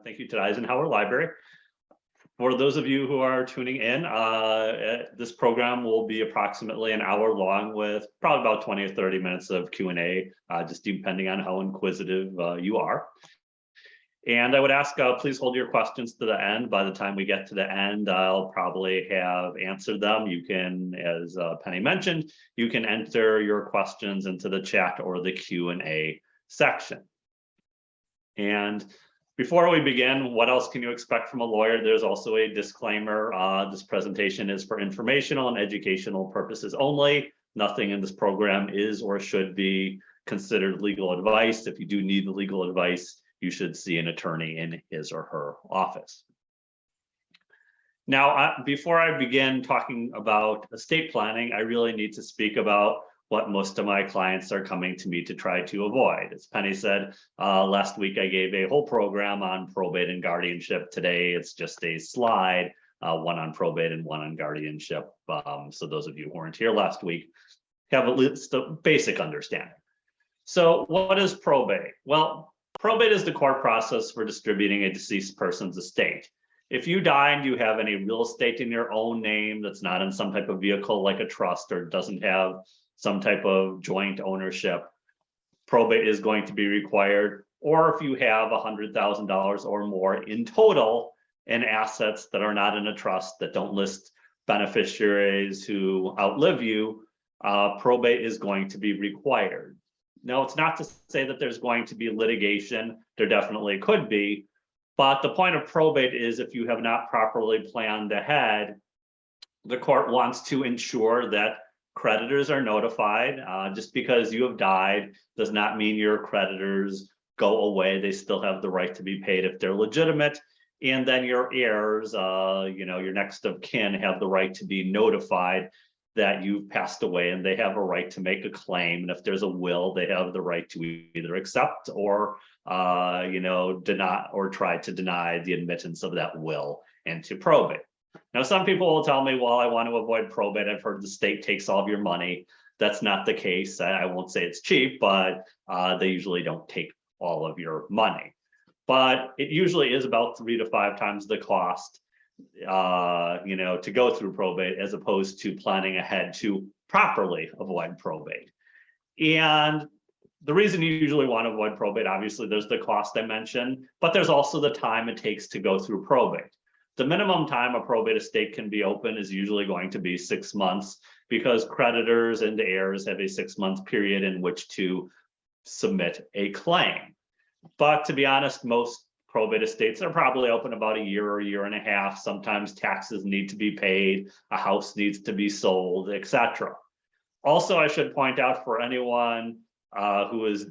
Thank you to Eisenhower Library. For those of you who are tuning in, this program will be approximately an hour long with probably about 20 or 30 minutes of Q&A, just depending on how inquisitive you are. And I would ask, please hold your questions to the end. By the time we get to the end, I'll probably have answered them. You can, as Penny mentioned, you can enter your questions into the chat or the Q&A section. And before we begin, what else can you expect from a lawyer? There's also a disclaimer. This presentation is for informational and educational purposes only. Nothing in this program is or should be considered legal advice. If you do need the legal advice, you should see an attorney in his or her office. Now, before I begin talking about estate planning, I really need to speak about what most of my clients are coming to me to try to avoid. As Penny said, last week I gave a whole program on probate and guardianship. Today, it's just a slide, one on probate and one on guardianship. So those of you who weren't here last week have at least a basic understanding. So what is probate? Well, probate is the court process for distributing a deceased person's estate. If you die and you have any real estate in your own name that's not in some type of vehicle like a trust or doesn't have some type of joint ownership, probate is going to be required. Or if you have $100,000 or more in total in assets that are not in a trust, that don't list beneficiaries who outlive you, probate is going to be required. Now, it's not to say that there's going to be litigation. There definitely could be. But the point of probate is if you have not properly planned ahead, the court wants to ensure that creditors are notified. Just because you have died does not mean your creditors go away. They still have the right to be paid if they're legitimate. And then your heirs, your next of kin have the right to be notified that you've passed away, and they have a right to make a claim. And if there's a will, they have the right to either accept or, deny or try to deny the admittance of that will into probate. Now, some people will tell me, well, I want to avoid probate. I've heard the state takes all of your money. That's not the case. I won't say it's cheap, but they usually don't take all of your money. But it usually is about 3 to 5 times the cost to go through probate as opposed to planning ahead to properly avoid probate. And the reason you usually want to avoid probate, obviously, there's the cost I mentioned, but there's also the time it takes to go through probate. The minimum time a probate estate can be open is usually going to be 6 months because creditors and heirs have a 6-month period in which to submit a claim. But to be honest, most probate estates are probably open about a year or a year and a half. Sometimes taxes need to be paid, a house needs to be sold, etc. Also, I should point out for anyone who is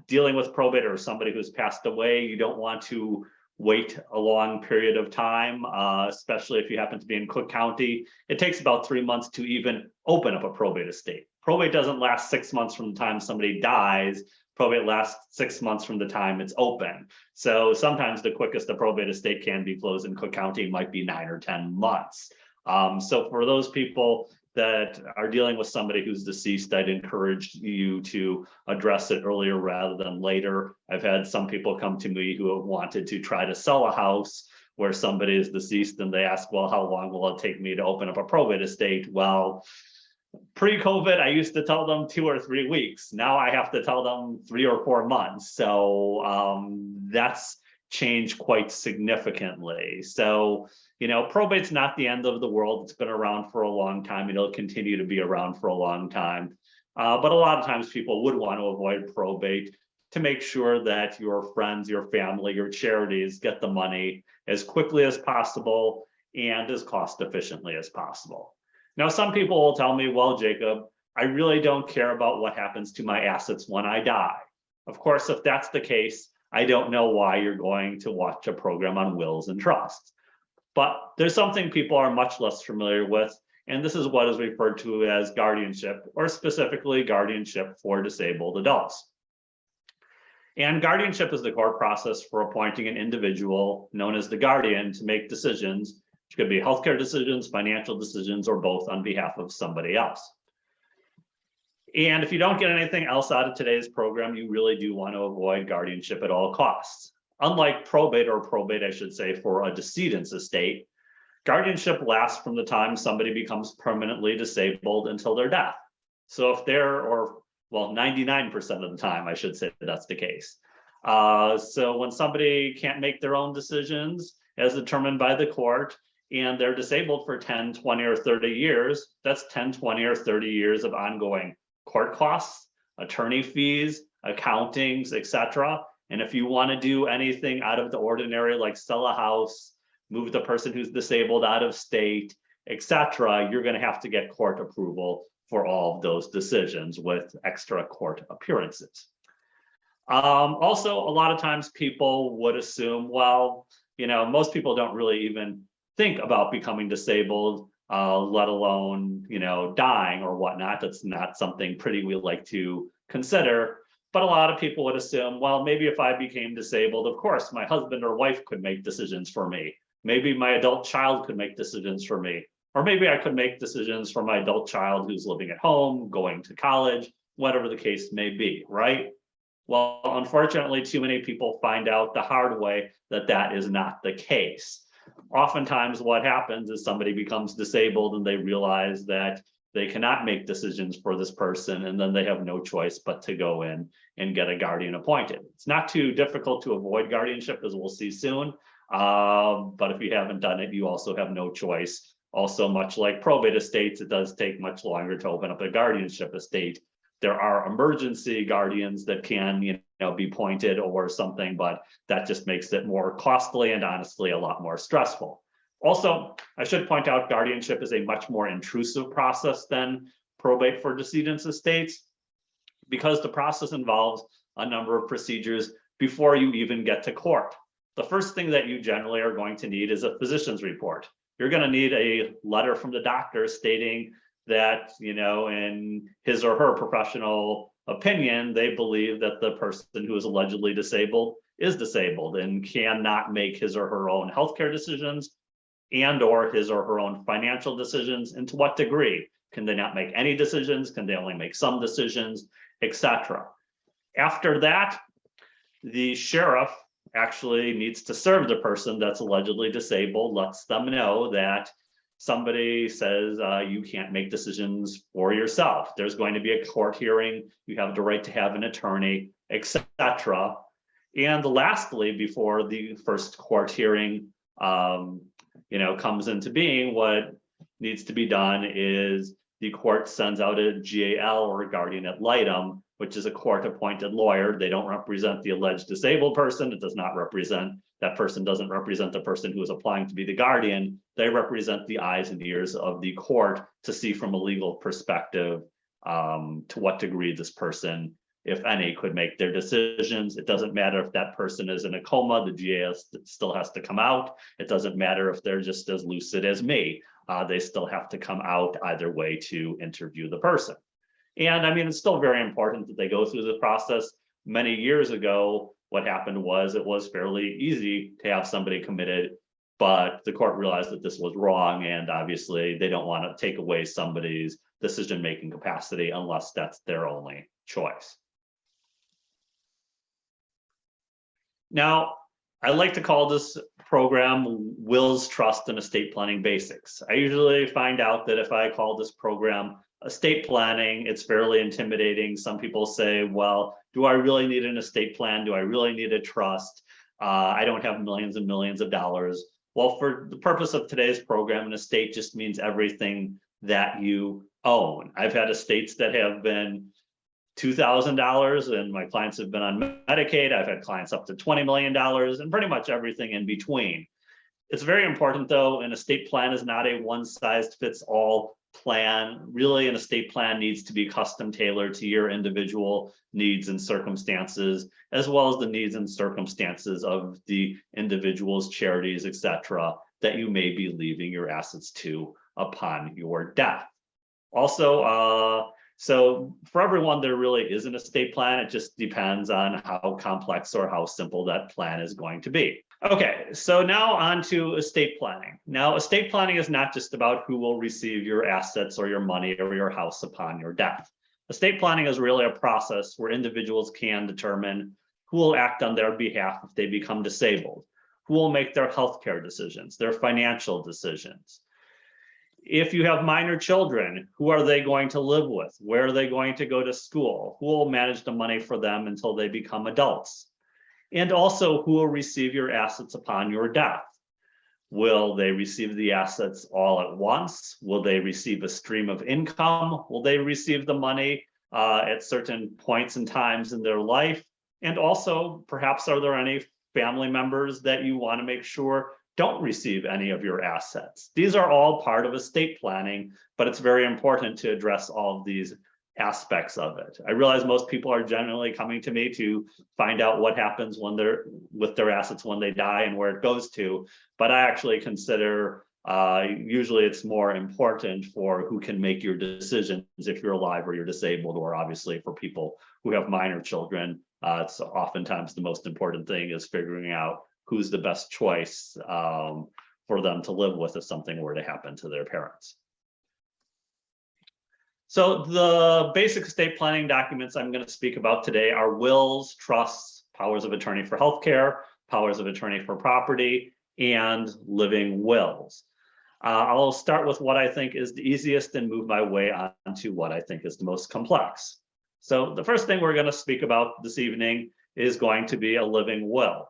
dealing with probate or somebody who's passed away, you don't want to wait a long period of time, especially if you happen to be in Cook County. It takes about 3 months to even open up a probate estate. Probate doesn't last 6 months from the time somebody dies. Probate lasts 6 months from the time it's open. So sometimes the quickest a probate estate can be closed in Cook County might be 9 or 10 months. So for those people that are dealing with somebody who's deceased, I'd encourage you to address it earlier rather than later. I've had some people come to me who have wanted to try to sell a house where somebody is deceased and they ask, well, how long will it take me to open up a probate estate? Well, pre-COVID, I used to tell them 2 or 3 weeks. Now I have to tell them 3 or 4 months. So that's changed quite significantly. So, probate's not the end of the world. It's been around for a long time. It'll continue to be around for a long time. But a lot of times people would want to avoid probate to make sure that your friends, your family, your charities get the money as quickly as possible and as cost efficiently as possible. Now, some people will tell me, well, Jacob, I really don't care about what happens to my assets when I die. Of course, if that's the case, I don't know why you're going to watch a program on wills and trusts. But there's something people are much less familiar with, and this is what is referred to as guardianship, or specifically guardianship for disabled adults. And guardianship is the core process for appointing an individual known as the guardian to make decisions, which could be healthcare decisions, financial decisions, or both on behalf of somebody else. And if you don't get anything else out of today's program, you really do want to avoid guardianship at all costs. Unlike probate, I should say, for a decedent's estate, guardianship lasts from the time somebody becomes permanently disabled until their death. So if they're, or well, 99% of the time, I should say that's the case. So when somebody can't make their own decisions as determined by the court, and they're disabled for 10, 20, or 30 years, that's 10, 20, or 30 years of ongoing court costs, attorney fees, accountings, etc. And if you want to do anything out of the ordinary, like sell a house, move the person who's disabled out of state, etc., you're going to have to get court approval for all of those decisions with extra court appearances. Also, a lot of times people would assume, well, most people don't really even think about becoming disabled, let alone, dying or whatnot. That's not something pretty we like to consider. But a lot of people would assume, well, maybe if I became disabled, of course, my husband or wife could make decisions for me. Maybe my adult child could make decisions for me. Or maybe I could make decisions for my adult child who's living at home, going to college, whatever the case may be, right? Well, unfortunately, too many people find out the hard way that that is not the case. Oftentimes what happens is somebody becomes disabled and they realize that they cannot make decisions for this person, and then they have no choice but to go in and get a guardian appointed. It's not too difficult to avoid guardianship, as we'll see soon, but if you haven't done it, you also have no choice. Also, much like probate estates, it does take much longer to open up a guardianship estate. There are emergency guardians that can, be appointed or something, but that just makes it more costly and honestly a lot more stressful. Also, I should point out guardianship is a much more intrusive process than probate for decedents' estates, because the process involves a number of procedures before you even get to court. The first thing that you generally are going to need is a physician's report. You're going to need a letter from the doctor stating that, in his or her professional opinion, they believe that the person who is allegedly disabled is disabled and cannot make his or her own healthcare decisions and or his or her own financial decisions, and to what degree. Can they not make any decisions? Can they only make some decisions, etc.? After that, the sheriff actually needs to serve the person that's allegedly disabled, lets them know that somebody says you can't make decisions for yourself. There's going to be a court hearing. You have the right to have an attorney, etc. And lastly, before the first court hearing, comes into being, what needs to be done is the court sends out a GAL, or a guardian ad litem, which is a court-appointed lawyer. They don't represent the alleged disabled person. It does not represent, that person doesn't represent the person who is applying to be the guardian. They represent the eyes and ears of the court to see from a legal perspective to what degree this person, if any, could make their decisions. It doesn't matter if that person is in a coma, the GAL still has to come out. It doesn't matter if they're just as lucid as me. They still have to come out either way to interview the person. And I mean, it's still very important that they go through the process. Many years ago, what happened was it was fairly easy to have somebody committed, but the court realized that this was wrong. And obviously they don't want to take away somebody's decision-making capacity unless that's their only choice. Now, I like to call this program Wills, Trust, and Estate Planning Basics. I usually find out that if I call this program estate planning, it's fairly intimidating. Some people say, well, do I really need an estate plan? Do I really need a trust? I don't have millions and millions of dollars. Well, for the purpose of today's program, an estate just means everything that you own. I've had estates that have been $2,000 and my clients have been on Medicaid. I've had clients up to $20 million and pretty much everything in between. It's very important though, an estate plan is not a one-size-fits-all plan. Really, an estate plan needs to be custom tailored to your individual needs and circumstances, as well as the needs and circumstances of the individual's charities, etc., that you may be leaving your assets to upon your death. Also, so for everyone, there really is an estate plan. It just depends on how complex or how simple that plan is going to be. Okay, so now on to estate planning. Now, estate planning is not just about who will receive your assets or your money or your house upon your death. Estate planning is really a process where individuals can determine Who will act on their behalf if they become disabled? Who will make their healthcare decisions, their financial decisions? If you have minor children, who are they going to live with? Where are they going to go to school? Who will manage the money for them until they become adults? And also, who will receive your assets upon your death? Will they receive the assets all at once? Will they receive a stream of income? Will they receive the money at certain points and times in their life? And also, perhaps, are there any family members that you want to make sure don't receive any of your assets? These are all part of estate planning, but it's very important to address all of these aspects of it. I realize most people are generally coming to me to find out what happens when they're with their assets when they die and where it goes to, but I actually consider usually it's more important for who can make your decisions if you're alive or you're disabled, or obviously for people who have minor children. It's oftentimes the most important thing is figuring out who's the best choice for them to live with if something were to happen to their parents. So the basic estate planning documents I'm going to speak about today are wills, trusts, powers of attorney for healthcare, powers of attorney for property, and living wills. I'll start with what I think is the easiest and move my way on to what I think is the most complex. So the first thing we're going to speak about this evening is going to be a living will.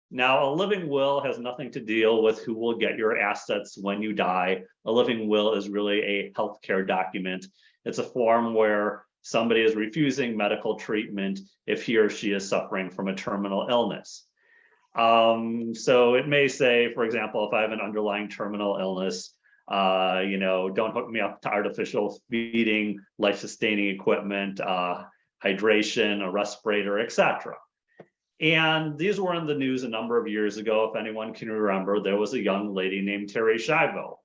Now, a living will has nothing to deal with who will get your assets when you die. A living will is really a healthcare document. It's a form where somebody is refusing medical treatment if he or she is suffering from a terminal illness. So it may say, for example, if I have an underlying terminal illness, don't hook me up to artificial feeding, life-sustaining equipment, hydration, a respirator, etc. And these were in the news a number of years ago. If anyone can remember, there was a young lady named Terry Schiavo.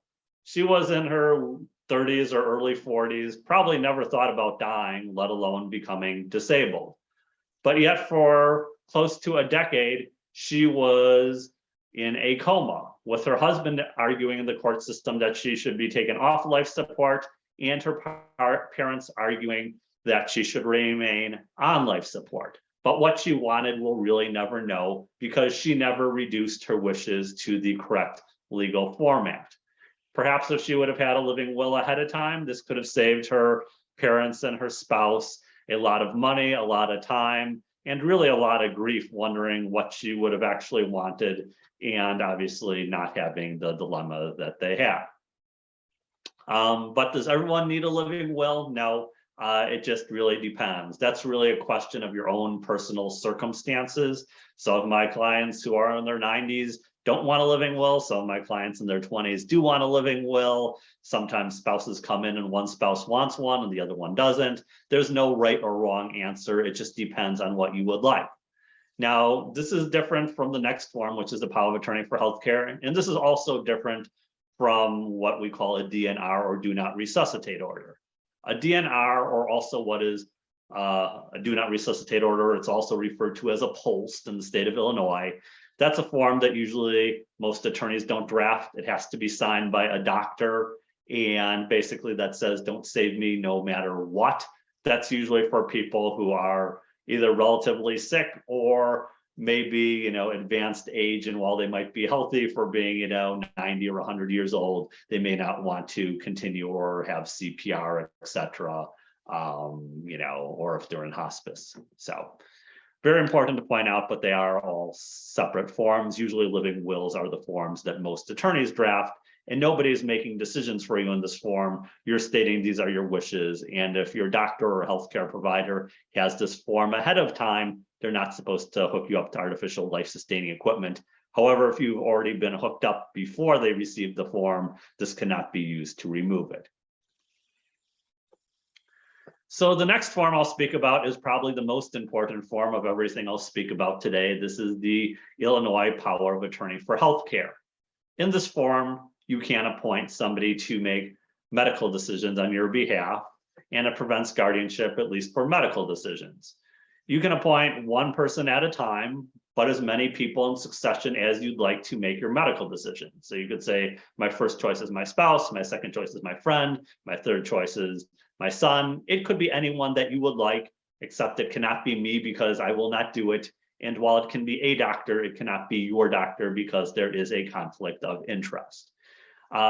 She was in her 30s or early 40s, probably never thought about dying, let alone becoming disabled. But yet for close to a decade, she was in a coma, with her husband arguing in the court system that she should be taken off life support, and her parents arguing that she should remain on life support. But what she wanted, we'll really never know, because she never reduced her wishes to the correct legal format. Perhaps if she would have had a living will ahead of time, this could have saved her parents and her spouse a lot of money, a lot of time, and really a lot of grief, wondering what she would have actually wanted, and obviously not having the dilemma that they had. But does everyone need a living will? No. It just really depends. That's really a question of your own personal circumstances. Some of my clients who are in their 90s don't want a living will. Some of my clients in their 20s do want a living will. Sometimes spouses come in and one spouse wants one and the other one doesn't. There's no right or wrong answer. It just depends on what you would like. Now, this is different from the next form, which is the power of attorney for healthcare. And this is also different from what we call a DNR, or do not resuscitate order. A DNR, or also what is a do not resuscitate order, it's also referred to as a post in the state of Illinois. That's a form that usually most attorneys don't draft. It has to be signed by a doctor. And basically that says, don't save me no matter what. That's usually for people who are either relatively sick or maybe, advanced age. And while they might be healthy for being, 90 or 100 years old, they may not want to continue or have CPR, etc. Or if they're in hospice. So very important to point out, but they are all separate forms. Usually living wills are the forms that most attorneys draft, and nobody is making decisions for you in this form. You're stating these are your wishes. And if your doctor or healthcare provider has this form ahead of time, they're not supposed to hook you up to artificial life-sustaining equipment. However, if you've already been hooked up before they received the form, this cannot be used to remove it. So the next form I'll speak about is probably the most important form of everything I'll speak about today. This is the Illinois Power of Attorney for Healthcare. In this form, you can appoint somebody to make medical decisions on your behalf, and it prevents guardianship, at least for medical decisions. You can appoint one person at a time, but as many people in succession as you'd like to make your medical decisions. So you could say, my first choice is my spouse, my second choice is my friend, my third choice is my son. It could be anyone that you would like, except it cannot be me, because I will not do it. And while it can be a doctor, it cannot be your doctor because there is a conflict of interest.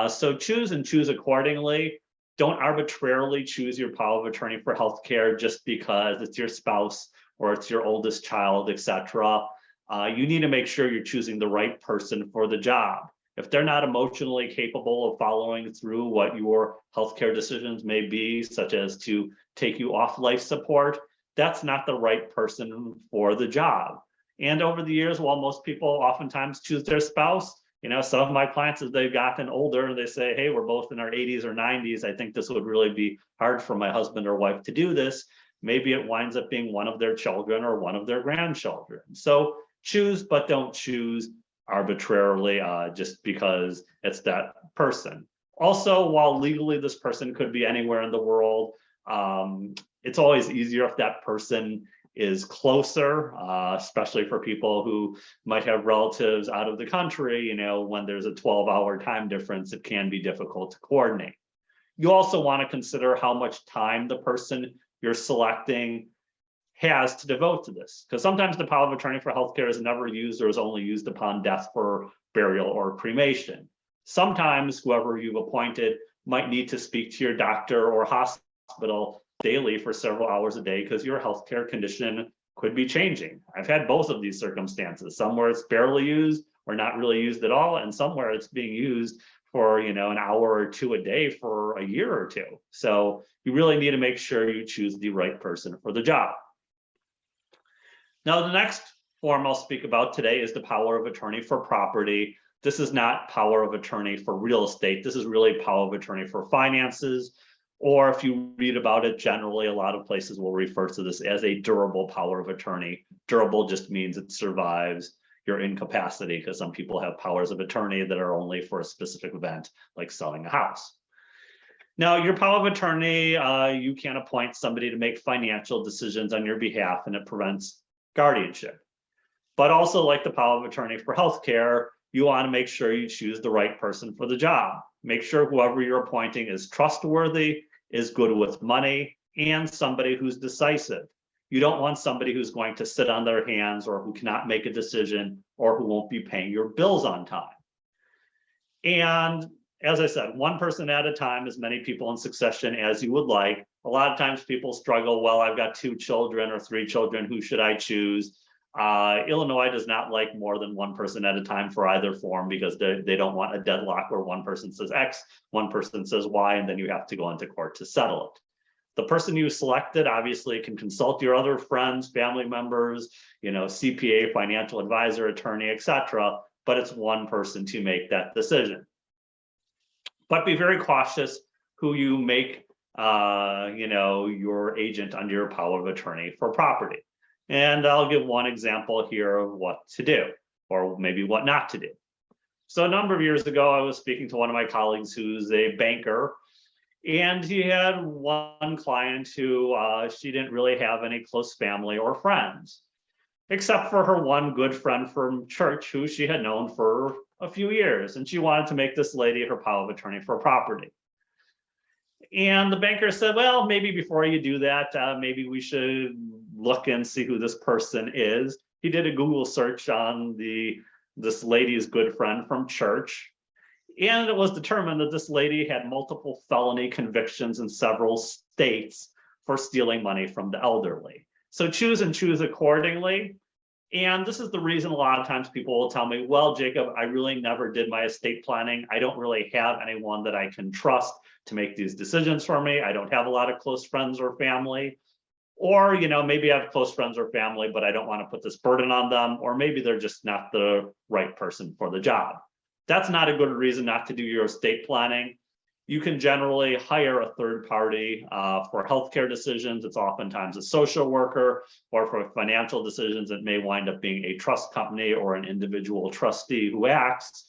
So choose and choose accordingly. Don't arbitrarily choose your power of attorney for healthcare just because it's your spouse or it's your oldest child, etc. You need to make sure you're choosing the right person for the job. If they're not emotionally capable of following through what your healthcare decisions may be, such as to take you off life support, that's not the right person for the job. And over the years, while most people oftentimes choose their spouse, some of my clients, as they've gotten older, they say, hey, we're both in our 80s or 90s. I think this would really be hard for my husband or wife to do this. Maybe it winds up being one of their children or one of their grandchildren. So choose, but don't choose arbitrarily just because it's that person. Also, while legally this person could be anywhere in the world, it's always easier if that person is closer, especially for people who might have relatives out of the country. When there's a 12-hour time difference, it can be difficult to coordinate. You also want to consider how much time the person you're selecting has to devote to this, because sometimes the power of attorney for healthcare is never used or is only used upon death, for burial, or cremation. Sometimes whoever you've appointed might need to speak to your doctor or hospital daily for several hours a day because your healthcare condition could be changing. I've had both of these circumstances, somewhere it's barely used or not really used at all, and somewhere it's being used for an hour or two a day for a year or two. So you really need to make sure you choose the right person for the job. Now, the next form I'll speak about today is the power of attorney for property. This is not power of attorney for real estate. This is really power of attorney for finances. Or if you read about it generally, a lot of places will refer to this as a durable power of attorney. Durable just means it survives your incapacity, because some people have powers of attorney that are only for a specific event, like selling a house. Now, your power of attorney, you can appoint somebody to make financial decisions on your behalf, and it prevents guardianship. But also, like the power of attorney for healthcare, you want to make sure you choose the right person for the job. Make sure whoever you're appointing is trustworthy, is good with money, and somebody who's decisive. You don't want somebody who's going to sit on their hands, or who cannot make a decision, or who won't be paying your bills on time. And as I said, one person at a time, as many people in succession as you would like. A lot of times people struggle, well, I've got 2 children or 3 children, who should I choose? Illinois does not like more than one person at a time for either form, because they don't want a deadlock where one person says X, one person says Y, and then you have to go into court to settle it. The person you selected obviously can consult your other friends, family members, CPA, financial advisor, attorney, etc., but it's one person to make that decision. But be very cautious who you make your agent under your power of attorney for property. And I'll give one example here of what to do, or maybe what not to do. So a number of years ago, I was speaking to one of my colleagues who's a banker, and he had one client who she didn't really have any close family or friends, except for her one good friend from church who she had known for a few years, and she wanted to make this lady her power of attorney for property. And the banker said, well, maybe before you do that, maybe we should look and see who this person is. He did a Google search on this lady's good friend from church, and it was determined that this lady had multiple felony convictions in several states for stealing money from the elderly. So choose and choose accordingly. And this is the reason a lot of times people will tell me, well, Jacob, I really never did my estate planning. I don't really have anyone that I can trust to make these decisions for me. I don't have a lot of close friends or family. Or, maybe I have close friends or family, but I don't want to put this burden on them. Or maybe they're just not the right person for the job. That's not a good reason not to do your estate planning. You can generally hire a third party for healthcare decisions. It's oftentimes a social worker, or for financial decisions, it may wind up being a trust company or an individual trustee who acts.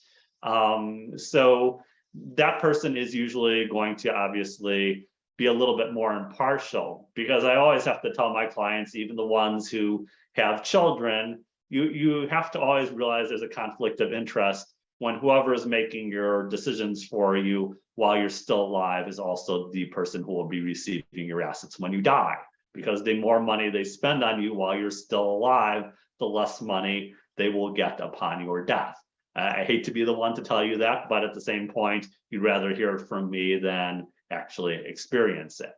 So that person is usually going to obviously be a little bit more impartial, because I always have to tell my clients, even the ones who have children, you have to always realize there's a conflict of interest when whoever is making your decisions for you while you're still alive is also the person who will be receiving your assets when you die. Because the more money they spend on you while you're still alive, the less money they will get upon your death. I hate to be the one to tell you that, but at the same point, you'd rather hear it from me than actually experience it.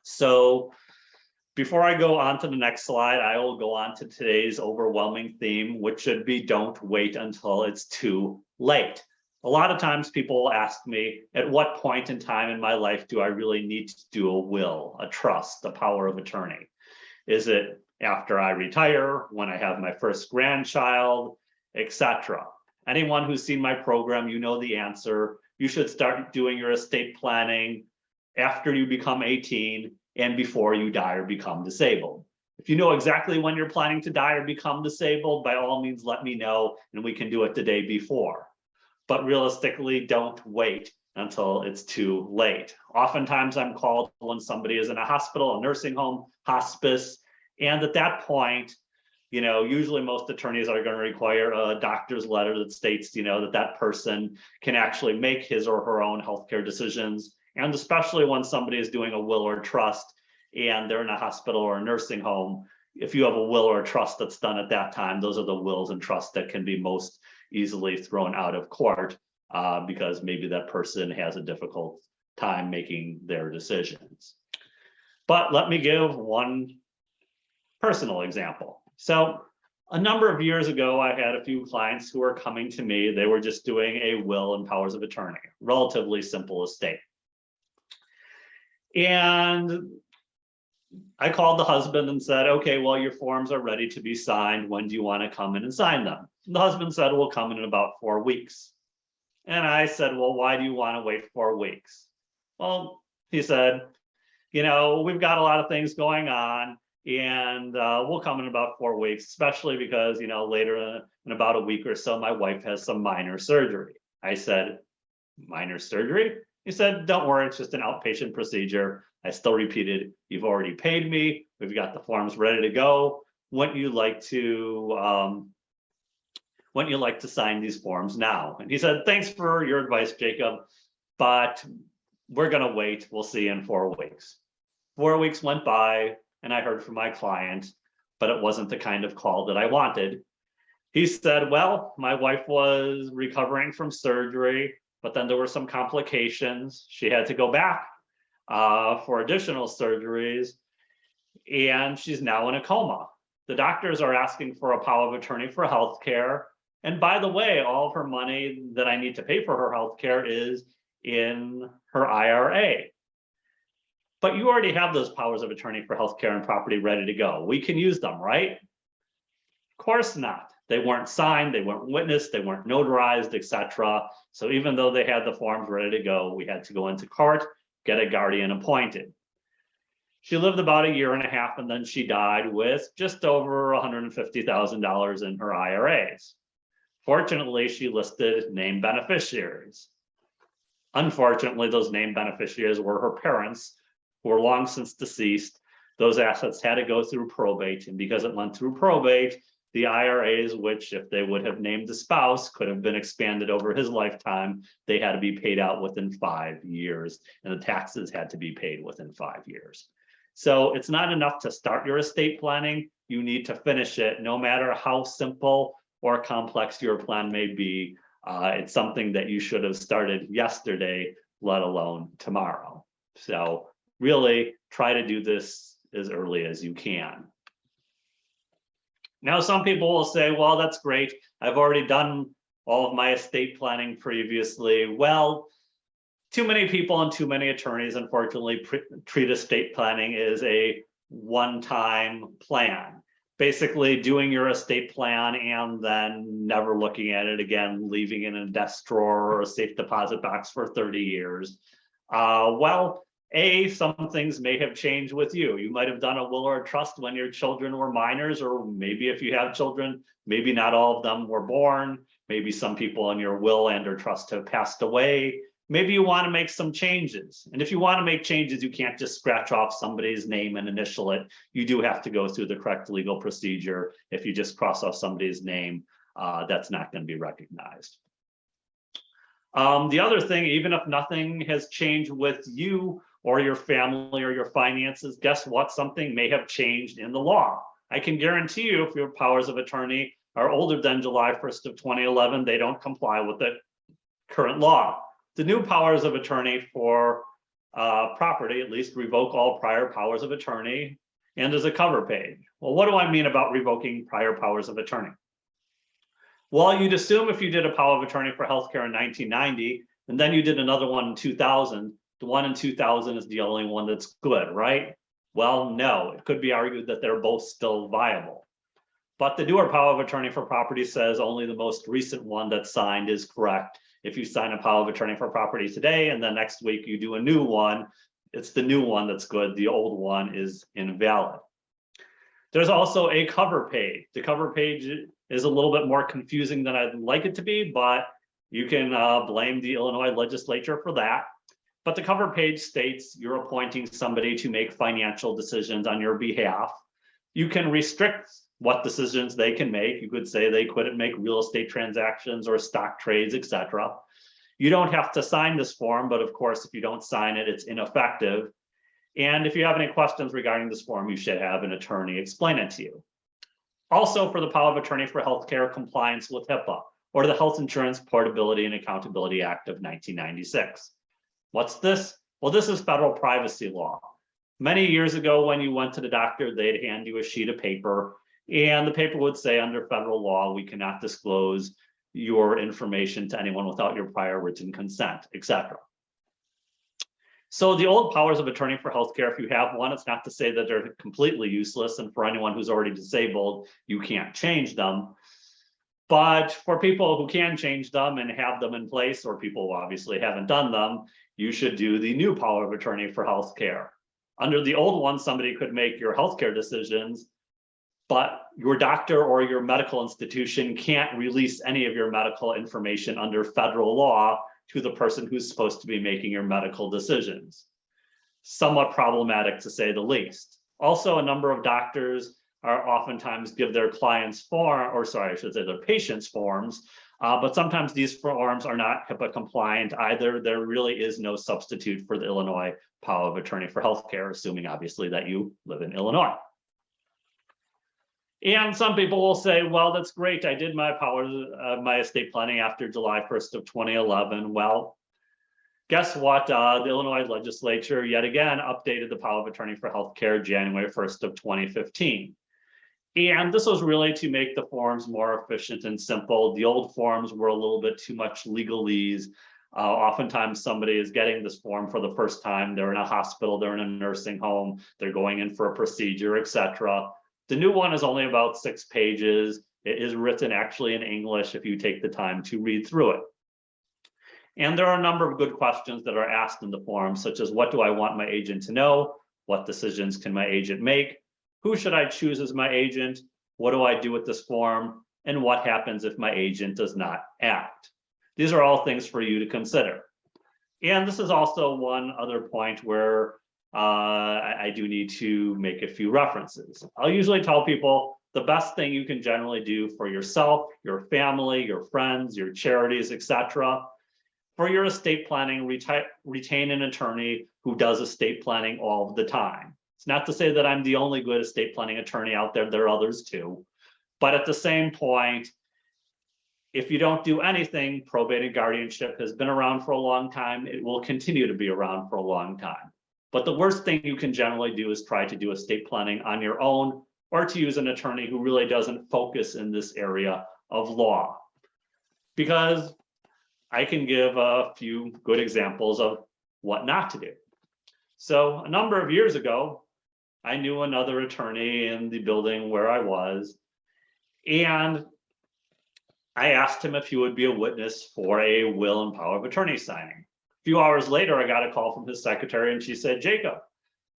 So before I go on to the next slide, I will go on to today's overwhelming theme, which should be don't wait until it's too late. A lot of times people ask me, at what point in time in my life do I really need to do a will, a trust, a power of attorney? Is it after I retire, when I have my first grandchild, etc.? Anyone who's seen my program, you know the answer. You should start doing your estate planning after you become 18 and before you die or become disabled. If you know exactly when you're planning to die or become disabled, by all means, let me know and we can do it the day before. But realistically, don't wait until it's too late. Oftentimes I'm called when somebody is in a hospital, a nursing home, hospice, and at that point, usually most attorneys are going to require a doctor's letter that states, that person can actually make his or her own healthcare decisions. And especially when somebody is doing a will or trust and they're in a hospital or a nursing home, if you have a will or a trust that's done at that time, those are the wills and trusts that can be most easily thrown out of court because maybe that person has a difficult time making their decisions. But let me give one personal example. So a number of years ago, I had a few clients who were coming to me. They were just doing a will and powers of attorney, relatively simple estate. And I called the husband and said, okay, well, your forms are ready to be signed. When do you want to come in and sign them? And the husband said, we'll come in about 4 weeks. And I said, well, why do you want to wait 4 weeks? Well, he said, we've got a lot of things going on and we'll come in about 4 weeks, especially because, later in about a week or so, my wife has some minor surgery. I said, minor surgery? He said, don't worry, it's just an outpatient procedure. I still repeated, you've already paid me. We've got the forms ready to go. Wouldn't you like to sign these forms now? And he said, thanks for your advice, Jacob, but we're going to wait. We'll see you in 4 weeks. 4 weeks went by and I heard from my client, but it wasn't the kind of call that I wanted. He said, well, my wife was recovering from surgery, but then there were some complications. She had to go back for additional surgeries, and she's now in a coma. The doctors are asking for a power of attorney for healthcare. And by the way, all of her money that I need to pay for her healthcare is in her IRA. But you already have those powers of attorney for healthcare and property ready to go. We can use them, right? Of course not. They weren't signed, they weren't witnessed, they weren't notarized, etc. So even though they had the forms ready to go, we had to go into court, get a guardian appointed. She lived about 1.5 years and then she died with just over $150,000 in her IRAs. Fortunately, she listed named beneficiaries. Unfortunately, those named beneficiaries were her parents, who were long since deceased. Those assets had to go through probate, and because it went through probate, the IRAs, which if they would have named the spouse, could have been expanded over his lifetime, they had to be paid out within 5 years, and the taxes had to be paid within 5 years. So it's not enough to start your estate planning, you need to finish it, no matter how simple or complex your plan may be. It's something that you should have started yesterday, let alone tomorrow. So really try to do this as early as you can. Now, some people will say, well, that's great. I've already done all of my estate planning previously. Well, too many people and too many attorneys, unfortunately, treat estate planning as a one-time plan. Basically doing your estate plan and then never looking at it again, leaving it in a desk drawer or a safe deposit box for 30 years. Some things may have changed with you. You might have done a will or a trust when your children were minors, or maybe if you have children, maybe not all of them were born. Maybe some people in your will and or trust have passed away. Maybe you want to make some changes. And if you want to make changes, you can't just scratch off somebody's name and initial it. You do have to go through the correct legal procedure. If you just cross off somebody's name, that's not going to be recognized. The other thing, even if nothing has changed with you or your family or your finances, guess what? Something may have changed in the law. I can guarantee you if your powers of attorney are older than July 1st of 2011, they don't comply with the current law. The new powers of attorney for property at least revoke all prior powers of attorney, and there's a cover page. Well, what do I mean about revoking prior powers of attorney? Well, you'd assume if you did a power of attorney for healthcare in 1990, and then you did another one in 2000, the one in 2000 is the only one that's good, right? Well, no, it could be argued that they're both still viable. But the newer power of attorney for property says only the most recent one that's signed is correct. If you sign a power of attorney for property today, and then next week you do a new one, it's the new one that's good. The old one is invalid. There's also a cover page. The cover page is a little bit more confusing than I'd like it to be, but you can blame the Illinois legislature for that. But the cover page states you're appointing somebody to make financial decisions on your behalf. You can restrict what decisions they can make. You could say they couldn't make real estate transactions or stock trades, etc. You don't have to sign this form, but of course, if you don't sign it, it's ineffective. And if you have any questions regarding this form, you should have an attorney explain it to you. Also, for the power of attorney for healthcare compliance with HIPAA, or the Health Insurance Portability and Accountability Act of 1996. What's this? Well, this is federal privacy law. Many years ago, when you went to the doctor, they'd hand you a sheet of paper, and the paper would say under federal law, we cannot disclose your information to anyone without your prior written consent, etc. So the old powers of attorney for healthcare, if you have one, it's not to say that they're completely useless, and for anyone who's already disabled, you can't change them. But for people who can change them and have them in place, or people who obviously haven't done them, you should do the new power of attorney for healthcare. Under the old one, somebody could make your healthcare decisions, but your doctor or your medical institution can't release any of your medical information under federal law to the person who's supposed to be making your medical decisions. Somewhat problematic, to say the least. Also, a number of doctors are oftentimes give their clients their patients forms, but sometimes these forms are not HIPAA compliant either. There really is no substitute for the Illinois power of attorney for healthcare, assuming obviously that you live in Illinois. And some people will say, well, that's great. I did my my estate planning after July 1st of 2011. Well, guess what? The Illinois legislature yet again updated the power of attorney for healthcare January 1st of 2015. And this was really to make the forms more efficient and simple. The old forms were a little bit too much legalese. Oftentimes somebody is getting this form for the first time. They're in a hospital, they're in a nursing home, they're going in for a procedure, etc. The new one is only about 6 pages. It is written actually in English if you take the time to read through it. And there are a number of good questions that are asked in the form, such as what do I want my agent to know? What decisions can my agent make? Who should I choose as my agent? What do I do with this form? And what happens if my agent does not act? These are all things for you to consider. And this is also one other point where I do need to make a few references. I'll usually tell people the best thing you can generally do for yourself, your family, your friends, your charities, etc. For your estate planning, retain an attorney who does estate planning all the time. It's not to say that I'm the only good estate planning attorney out there. There are others too. But at the same point, if you don't do anything, probate and guardianship has been around for a long time. It will continue to be around for a long time. But the worst thing you can generally do is try to do estate planning on your own, or to use an attorney who really doesn't focus in this area of law. Because I can give a few good examples of what not to do. So a number of years ago, I knew another attorney in the building where I was, and I asked him if he would be a witness for a will and power of attorney signing. A few hours later, I got a call from his secretary, and she said, Jacob,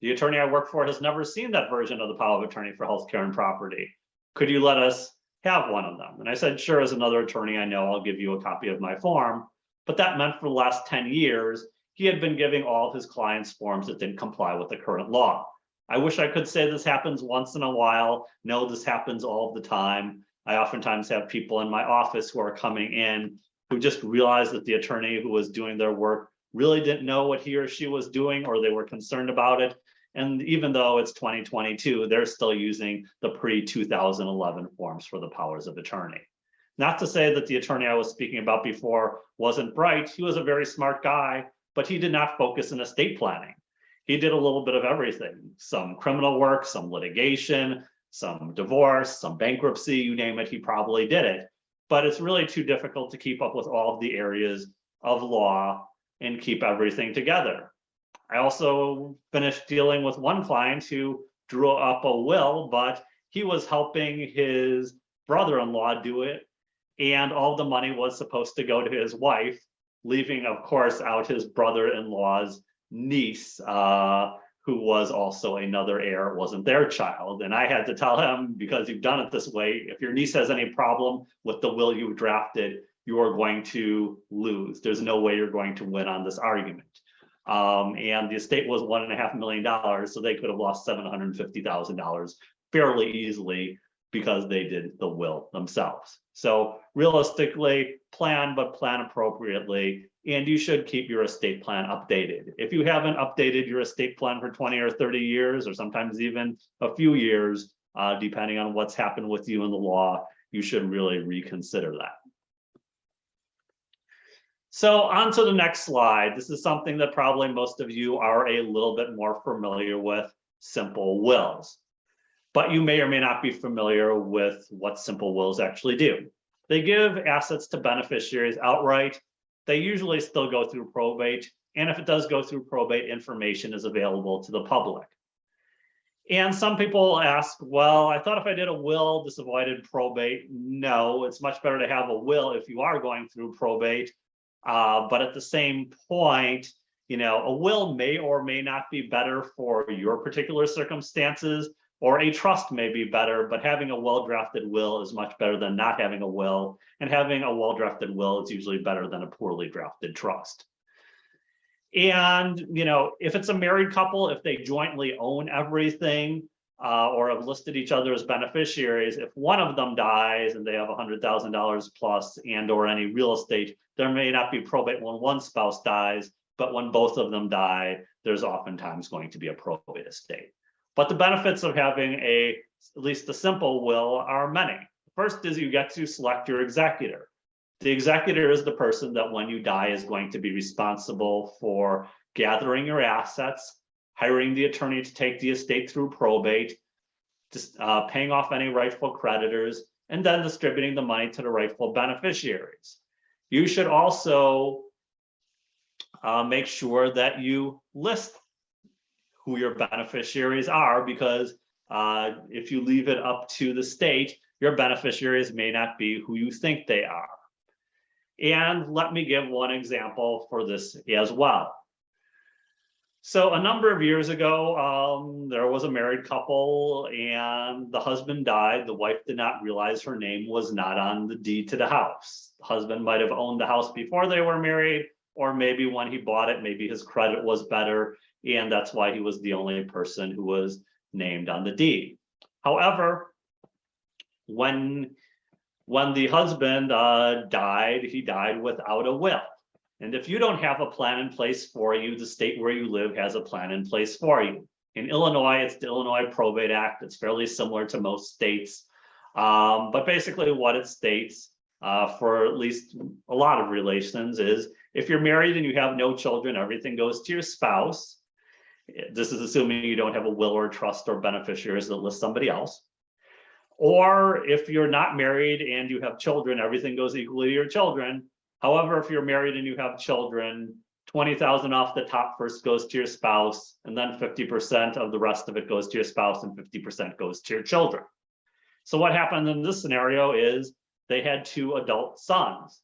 the attorney I work for has never seen that version of the power of attorney for healthcare and property. Could you let us have one of them? And I said, sure, as another attorney I know, I'll give you a copy of my form. But that meant for the last 10 years, he had been giving all of his clients forms that didn't comply with the current law. I wish I could say this happens once in a while. No, this happens all the time. I oftentimes have people in my office who are coming in who just realized that the attorney who was doing their work really didn't know what he or she was doing, or they were concerned about it. And even though it's 2022, they're still using the pre-2011 forms for the powers of attorney. Not to say that the attorney I was speaking about before wasn't bright. He was a very smart guy, but he did not focus in estate planning. He did a little bit of everything, some criminal work, some litigation, some divorce, some bankruptcy, you name it, he probably did it. But it's really too difficult to keep up with all of the areas of law and keep everything together. I also finished dealing with one client who drew up a will, but he was helping his brother-in-law do it, and all the money was supposed to go to his wife, leaving, of course, out his brother-in-law's niece, who was also another heir. It wasn't their child. And I had to tell him, because you've done it this way, if your niece has any problem with the will you've drafted, you are going to lose. There's no way you're going to win on this argument. And the estate was $1.5 million, so they could have lost $750,000 fairly easily because they did the will themselves. So realistically, plan, but plan appropriately, and you should keep your estate plan updated. If you haven't updated your estate plan for 20 or 30 years, or sometimes even a few years, depending on what's happened with you in the law, you should really reconsider that. So on to the next slide. This is something that probably most of you are a little bit more familiar with, simple wills. But you may or may not be familiar with what simple wills actually do. They give assets to beneficiaries outright. They usually still go through probate. And if it does go through probate, information is available to the public. And some people ask, well, I thought if I did a will, this avoided probate. No, it's much better to have a will if you are going through probate. But at the same point, you know, a will may or may not be better for your particular circumstances, or a trust may be better, but having a well-drafted will is much better than not having a will. And having a well-drafted will is usually better than a poorly drafted trust. And, you know, if it's a married couple, if they jointly own everything, or have listed each other as beneficiaries, if one of them dies and they have $100,000 plus and or any real estate, there may not be probate when one spouse dies, but when both of them die, there's oftentimes going to be a probate estate. But the benefits of having at least a simple will are many. First is you get to select your executor. The executor is the person that when you die is going to be responsible for gathering your assets, hiring the attorney to take the estate through probate, paying off any rightful creditors, and then distributing the money to the rightful beneficiaries. You should also make sure that you list who your beneficiaries are, because if you leave it up to the state, your beneficiaries may not be who you think they are. And let me give one example for this as well. So a number of years ago, there was a married couple and the husband died. The wife did not realize her name was not on the deed to the house. The husband might have owned the house before they were married, or maybe when he bought it, maybe his credit was better, and that's why he was the only person who was named on the deed. However, when the husband died, he died without a will. And if you don't have a plan in place for you, the state where you live has a plan in place for you. In Illinois, it's the Illinois Probate Act. It's fairly similar to most states. But basically what it states for at least a lot of relations is if you're married and you have no children, everything goes to your spouse. This is assuming you don't have a will or trust or beneficiaries that list somebody else. Or if you're not married and you have children, everything goes equally to your children. However, if you're married and you have children, $20,000 off the top first goes to your spouse, and then 50% of the rest of it goes to your spouse and 50% goes to your children. So what happened in this scenario is they had two adult sons.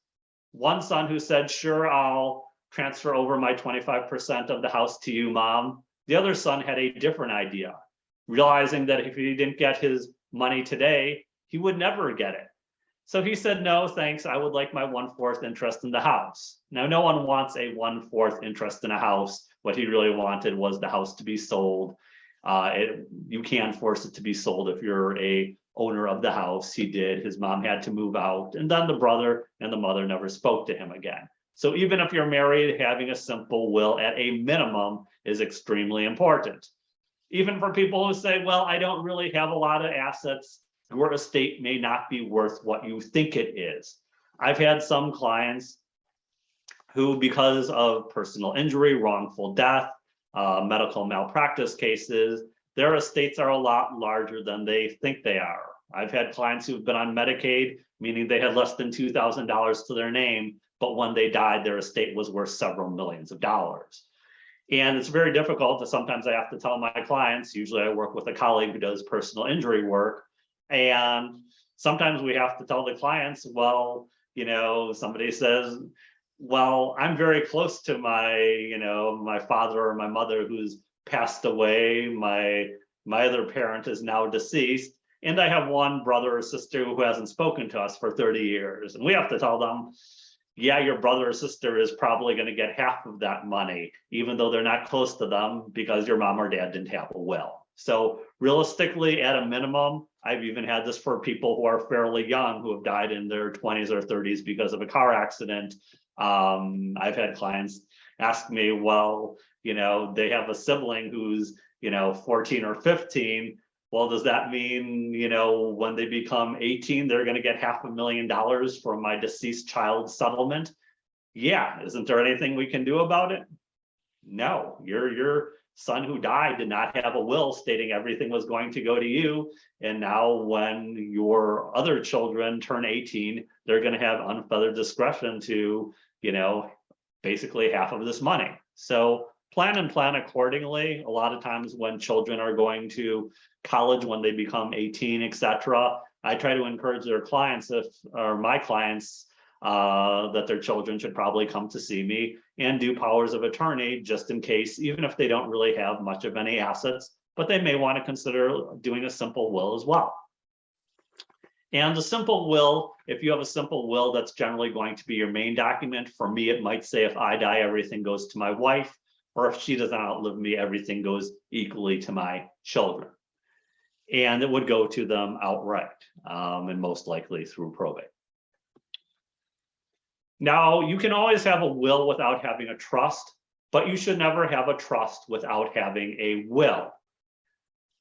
One son who said, sure, I'll transfer over my 25% of the house to you, Mom. The other son had a different idea, realizing that if he didn't get his money today, he would never get it. So he said, no, thanks, I would like my 1/4 interest in the house. Now, no one wants a 1/4 interest in a house. What he really wanted was the house to be sold. You can't force it to be sold if you're a owner of the house. He did. His mom had to move out, and then the brother and the mother never spoke to him again. So even if you're married, having a simple will at a minimum is extremely important. Even for people who say, well, I don't really have a lot of assets, your estate may not be worth what you think it is. I've had some clients who, because of personal injury, wrongful death, medical malpractice cases, their estates are a lot larger than they think they are. I've had clients who've been on Medicaid, meaning they had less than $2,000 to their name, but when they died, their estate was worth several millions of dollars. And it's very difficult. Sometimes I have to tell my clients, usually I work with a colleague who does personal injury work. And sometimes we have to tell the clients, well, somebody says, well, I'm very close to my father or my mother who's passed away. My other parent is now deceased. And I have one brother or sister who hasn't spoken to us for 30 years. And we have to tell them, yeah, your brother or sister is probably going to get half of that money, even though they're not close to them because your mom or dad didn't have a will. So realistically, at a minimum, I've even had this for people who are fairly young who have died in their 20s or 30s because of a car accident. I've had clients ask me, well, they have a sibling who's, 14 or 15. Well, does that mean, when they become 18, they're going to get $500,000 from my deceased child's settlement? Yeah. Isn't there anything we can do about it? No. Your son who died did not have a will stating everything was going to go to you. And now when your other children turn 18, they're going to have unfettered discretion to, basically half of this money. So plan and plan accordingly. A lot of times when children are going to college, when they become 18, etc., I try to encourage their clients, my clients, that their children should probably come to see me and do powers of attorney just in case, even if they don't really have much of any assets, but they may want to consider doing a simple will as well. And the simple will, if you have a simple will, that's generally going to be your main document. For me, it might say if I die, everything goes to my wife, or if she doesn't outlive me, everything goes equally to my children. And it would go to them outright, and most likely through probate. Now, you can always have a will without having a trust, but you should never have a trust without having a will.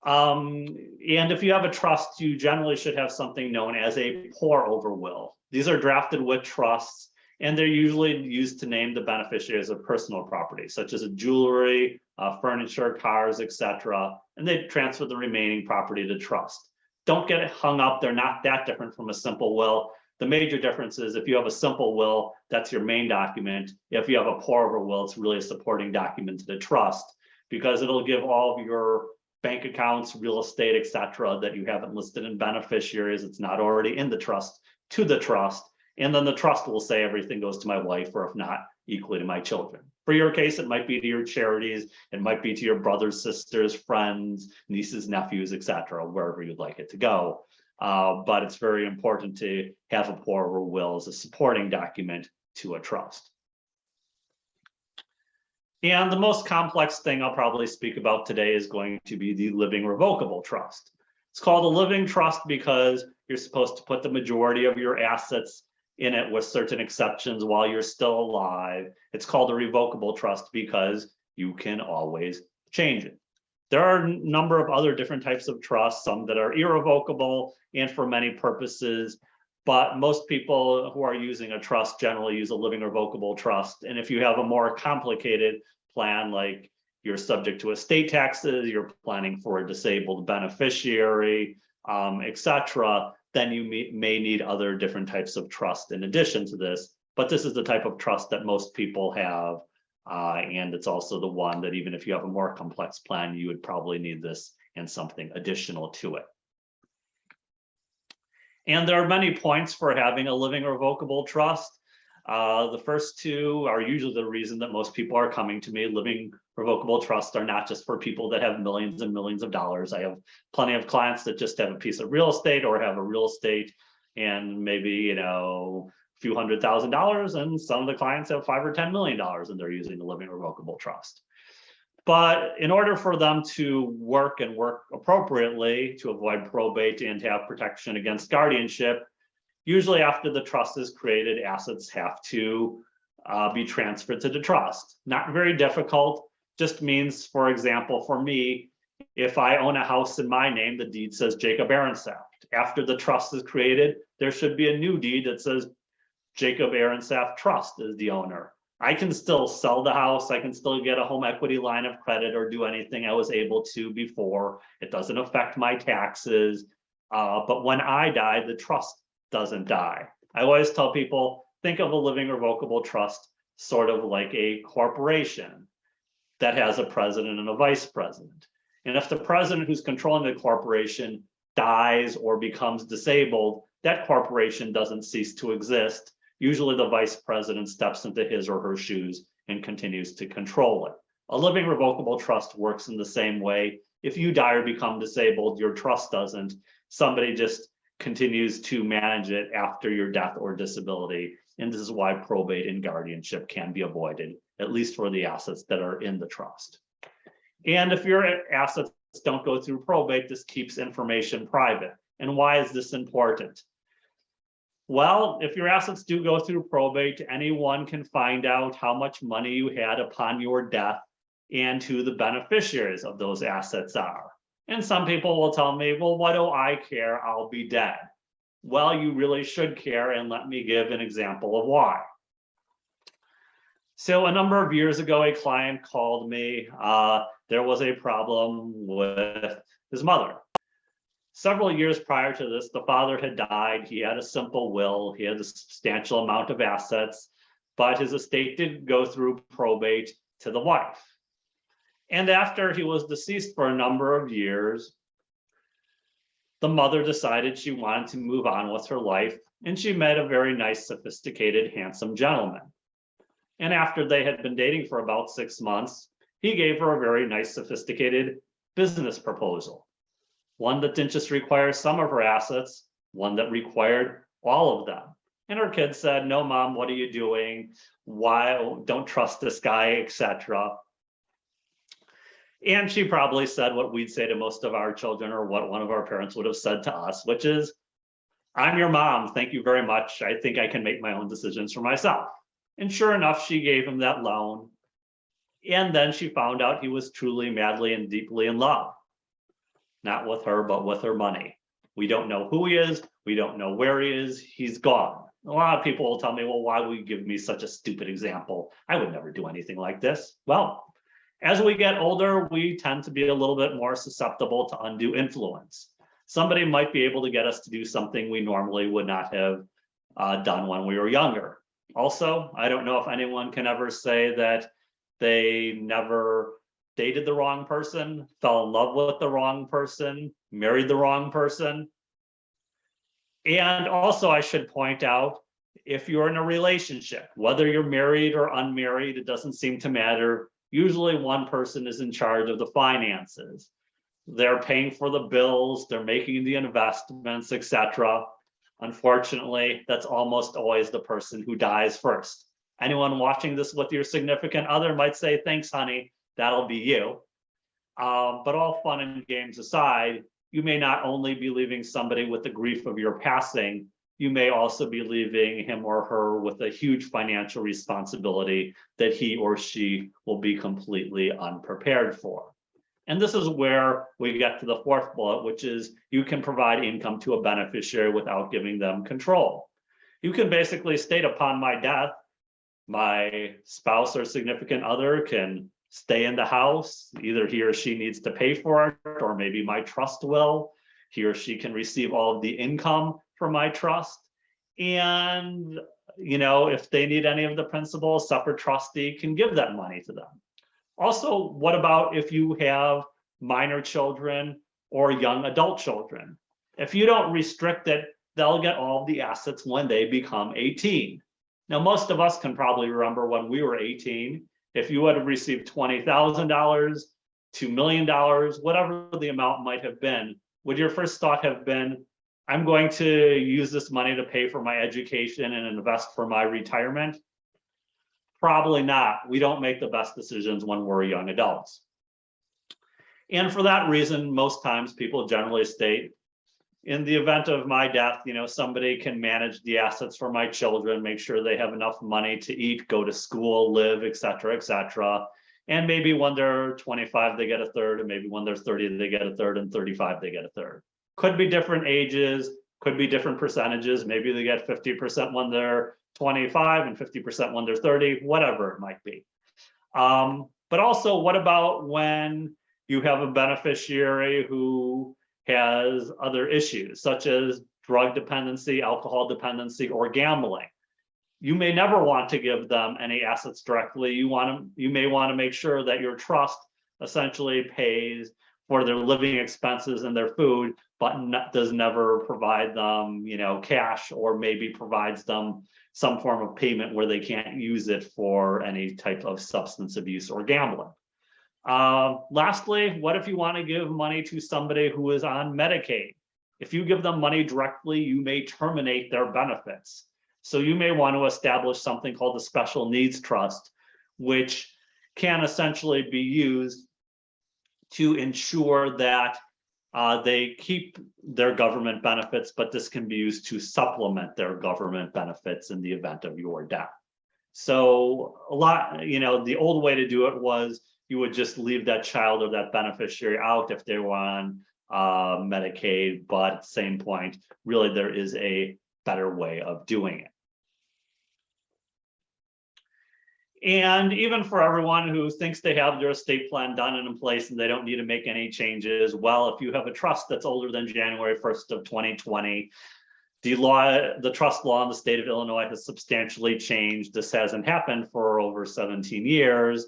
And if you have a trust, you generally should have something known as a pour-over will. These are drafted with trusts, and they're usually used to name the beneficiaries of personal property, such as jewelry, furniture, cars, etc. And they transfer the remaining property to trust. Don't get it hung up. They're not that different from a simple will. The major difference is if you have a simple will, that's your main document. If you have a pour-over will, it's really a supporting document to the trust because it'll give all of your bank accounts, real estate, etc., that you haven't listed in beneficiaries, it's not already in the trust, to the trust. And then the trust will say everything goes to my wife, or if not, equally to my children. For your case, it might be to your charities, it might be to your brothers, sisters, friends, nieces, nephews, etc., wherever you'd like it to go. But it's very important to have a pour-over will as a supporting document to a trust. And the most complex thing I'll probably speak about today is going to be the living revocable trust. It's called a living trust because you're supposed to put the majority of your assets in it with certain exceptions while you're still alive. It's called a revocable trust because you can always change it. There are a number of other different types of trusts, some that are irrevocable and for many purposes, but most people who are using a trust generally use a living revocable trust. And if you have a more complicated plan, like you're subject to estate taxes, you're planning for a disabled beneficiary, etc., then you may need other different types of trust in addition to this. But this is the type of trust that most people have. And it's also the one that even if you have a more complex plan, you would probably need this and something additional to it. And there are many points for having a living revocable trust. The first two are usually the reason that most people are coming to me. Living revocable trusts are not just for people that have millions and millions of dollars. I have plenty of clients that just have a piece of real estate or have a real estate and maybe, a few $100,000, and some of the clients have $5 or $10 million and they're using the living revocable trust. But in order for them to work and work appropriately to avoid probate and to have protection against guardianship, usually after the trust is created, assets have to be transferred to the trust. Not very difficult, just means, for example, for me, If I own a house in my name, the deed says Jacob Ehrensaft. After the trust is created, there should be a new deed that says Jacob Ehrensaft Trust is the owner. I can still sell the house. I can still get a home equity line of credit or do anything I was able to before. It doesn't affect my taxes. But when I die, the trust doesn't die. I always tell people, think of a living revocable trust sort of like a corporation that has a president and a vice president. And if the president who's controlling the corporation dies or becomes disabled, that corporation doesn't cease to exist. Usually the vice president steps into his or her shoes and continues to control it. A living revocable trust works in the same way. If you die or become disabled, your trust doesn't. Somebody just continues to manage it after your death or disability. And this is why probate and guardianship can be avoided, at least for the assets that are in the trust. And if your assets don't go through probate, this keeps information private. And why is this important? Well, if your assets do go through probate, anyone can find out how much money you had upon your death and who the beneficiaries of those assets are. And some people will tell me, well, what do I care? I'll be dead. Well, you really should care, and let me give an example of why. So a number of years ago, a client called me. There was a problem with his mother. Several years prior to this, the father had died. He had a simple will. He had a substantial amount of assets, but his estate did go through probate to the wife. And after he was deceased for a number of years, the mother decided she wanted to move on with her life, and she met a very nice, sophisticated, handsome gentleman. And after they had been dating for about 6 months, he gave her a very nice, sophisticated business proposal. One that didn't just require some of her assets, one that required all of them. And her kids said, no, mom, what are you doing? Why? Don't trust this guy, etc. And she probably said what we'd say to most of our children, or what one of our parents would have said to us, which is, I'm your mom, thank you very much. I think I can make my own decisions for myself. And sure enough, she gave him that loan. And then she found out he was truly, madly, and deeply in love. Not with her, but with her money. We don't know who he is. We don't know where he is. He's gone. A lot of people will tell me, well, why would you give me such a stupid example? I would never do anything like this. Well, as we get older, we tend to be a little bit more susceptible to undue influence. Somebody might be able to get us to do something we normally would not have done when we were younger. Also, I don't know if anyone can ever say that they never dated the wrong person, fell in love with the wrong person, married the wrong person. And also, I should point out, if you're in a relationship, whether you're married or unmarried, it doesn't seem to matter. Usually one person is in charge of the finances. They're paying for the bills, they're making the investments, etc. Unfortunately, that's almost always the person who dies first. Anyone watching this with your significant other might say, thanks, honey, that'll be you. But all fun and games aside, you may not only be leaving somebody with the grief of your passing, you may also be leaving him or her with a huge financial responsibility that he or she will be completely unprepared for. And this is where we get to the fourth bullet, which is you can provide income to a beneficiary without giving them control. You can basically state, upon my death, my spouse or significant other can stay in the house. Either he or she needs to pay for it, or maybe my trust will. He or she can receive all of the income from my trust. And, if they need any of the principal, a separate trustee can give that money to them. Also, what about if you have minor children or young adult children? If you don't restrict it, they'll get all of the assets when they become 18. Now, most of us can probably remember when we were 18, if you would have received $20,000, $2 million, whatever the amount might have been, would your first thought have been, I'm going to use this money to pay for my education and invest for my retirement? Probably not. We don't make the best decisions when we're young adults. And for that reason, most times people generally state, in the event of my death, somebody can manage the assets for my children, make sure they have enough money to eat, go to school, live, etc., etc. And maybe when they're 25, they get a third, and maybe when they're 30, they get a third, and 35, they get a third. Could be different ages, could be different percentages. Maybe they get 50% when they're 25 and 50% when they're 30, whatever it might be. But also, what about when you have a beneficiary who has other issues, such as drug dependency, alcohol dependency, or gambling? You may never want to give them any assets directly. You may want to make sure that your trust essentially pays for their living expenses and their food, but does never provide them, cash, or maybe provides them some form of payment where they can't use it for any type of substance abuse or gambling. Lastly, what if you want to give money to somebody who is on Medicaid? If you give them money directly, you may terminate their benefits. So you may want to establish something called the Special Needs Trust, which can essentially be used to ensure that they keep their government benefits, but this can be used to supplement their government benefits in the event of your death. So the old way to do it was you would just leave that child or that beneficiary out if they were on Medicaid, but at the same point, really there is a better way of doing it. And even for everyone who thinks they have their estate plan done and in place and they don't need to make any changes, well, if you have a trust that's older than January 1st of 2020, the trust law in the state of Illinois has substantially changed. This hasn't happened for over 17 years.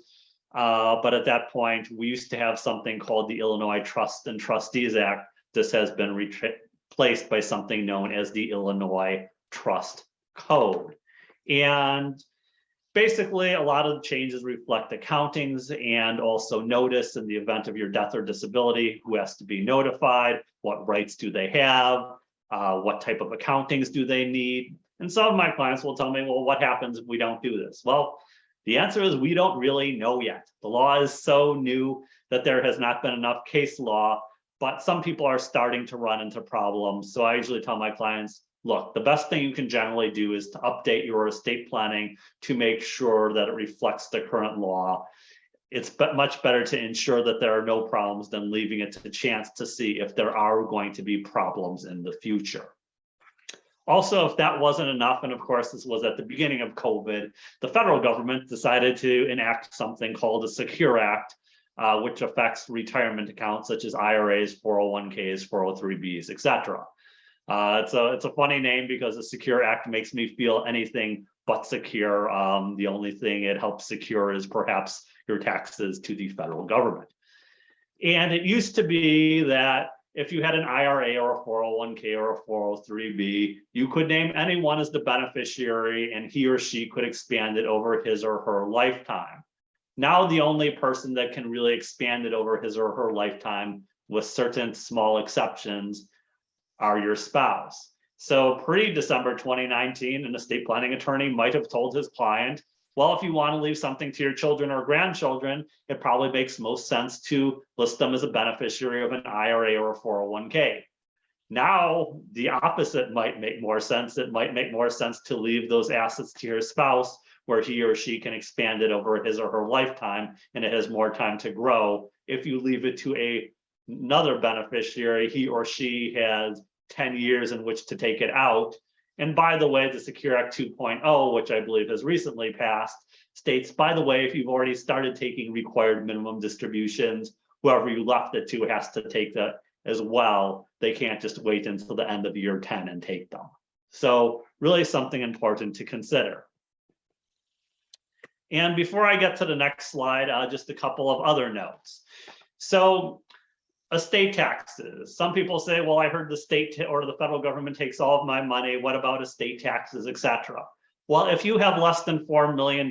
But at that point, we used to have something called the Illinois Trust and Trustees Act. This has been replaced by something known as the Illinois Trust Code. And basically, a lot of the changes reflect accountings and also notice in the event of your death or disability, who has to be notified, what rights do they have, what type of accountings do they need. And some of my clients will tell me, well, what happens if we don't do this? Well, the answer is we don't really know yet. The law is so new that there has not been enough case law, but some people are starting to run into problems. So I usually tell my clients, look, the best thing you can generally do is to update your estate planning to make sure that it reflects the current law. It's much better to ensure that there are no problems than leaving it to chance to see if there are going to be problems in the future. Also, if that wasn't enough, and of course, this was at the beginning of COVID, the federal government decided to enact something called the Secure Act, which affects retirement accounts such as IRAs, 401ks, 403bs, etc. It's a funny name because the Secure Act makes me feel anything but secure. The only thing it helps secure is perhaps your taxes to the federal government. And it used to be that if you had an IRA or a 401k or a 403b, you could name anyone as the beneficiary and he or she could expand it over his or her lifetime. Now, the only person that can really expand it over his or her lifetime, with certain small exceptions, are your spouse. So pre-December 2019, an estate planning attorney might have told his client, well, if you want to leave something to your children or grandchildren, it probably makes most sense to list them as a beneficiary of an IRA or a 401k. Now, the opposite might make more sense. It might make more sense to leave those assets to your spouse, where he or she can expand it over his or her lifetime, and it has more time to grow. If you leave it to another beneficiary, he or she has 10 years in which to take it out. And by the way, the Secure Act 2.0, which I believe has recently passed, states, by the way, if you've already started taking required minimum distributions, whoever you left it to has to take that as well. They can't just wait until the end of year 10 and take them. So really something important to consider. And before I get to the next slide, just a couple of other notes. So estate taxes. Some people say, well, I heard the state or the federal government takes all of my money. What about estate taxes, etc.? Well, if you have less than $4 million,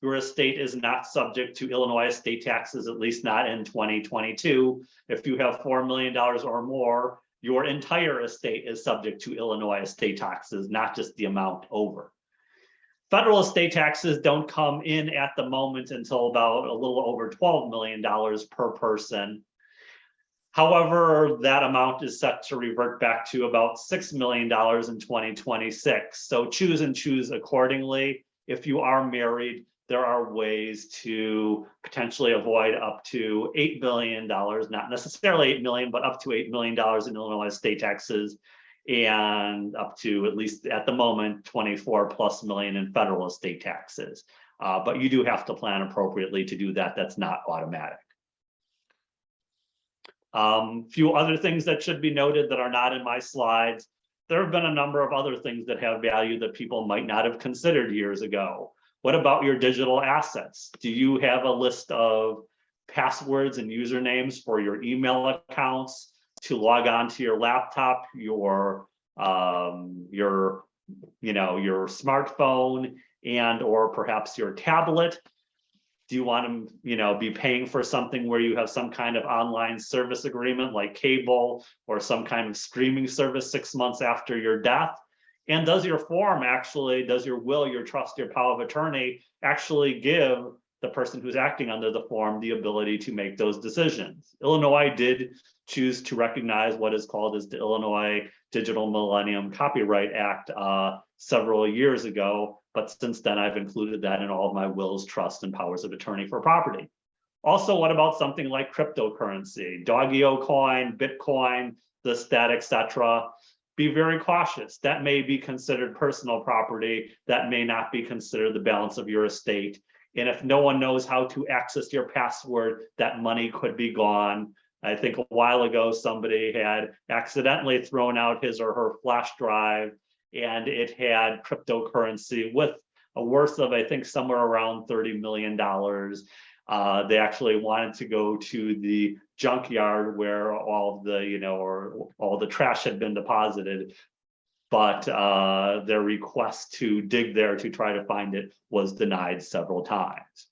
your estate is not subject to Illinois estate taxes, at least not in 2022. If you have $4 million or more, your entire estate is subject to Illinois estate taxes, not just the amount over. Federal estate taxes don't come in at the moment until about a little over $12 million per person. However, that amount is set to revert back to about $6 million in 2026. So choose and choose accordingly. If you are married, there are ways to potentially avoid up to $8 billion, not necessarily 8 million, but up to $8 million in Illinois state taxes, and up to, at least at the moment, 24 plus million in federal estate taxes. But you do have to plan appropriately to do that. That's not automatic. Few other things that should be noted that are not in my slides. There have been a number of other things that have value that people might not have considered years ago. What about your digital assets? Do you have a list of passwords and usernames for your email accounts to log on to your laptop, your smartphone, and or perhaps your tablet? Do you want to, be paying for something where you have some kind of online service agreement like cable or some kind of streaming service 6 months after your death? And does your form actually, does your will, your trust, your power of attorney actually give the person who's acting under the form the ability to make those decisions? Illinois did choose to recognize what is called as the Illinois Digital Millennium Copyright Act several years ago, but since then I've included that in all of my wills, trusts, and powers of attorney for property. Also, what about something like cryptocurrency, Doggy-O coin, Bitcoin, the stat, etc.? Be very cautious. That may be considered personal property. That may not be considered the balance of your estate. And if no one knows how to access your password, that money could be gone. I think a while ago, somebody had accidentally thrown out his or her flash drive, and it had cryptocurrency with a worth of, I think, somewhere around $30 million. They actually wanted to go to the junkyard where all of the, or all the trash had been deposited, but their request to dig there to try to find it was denied several times.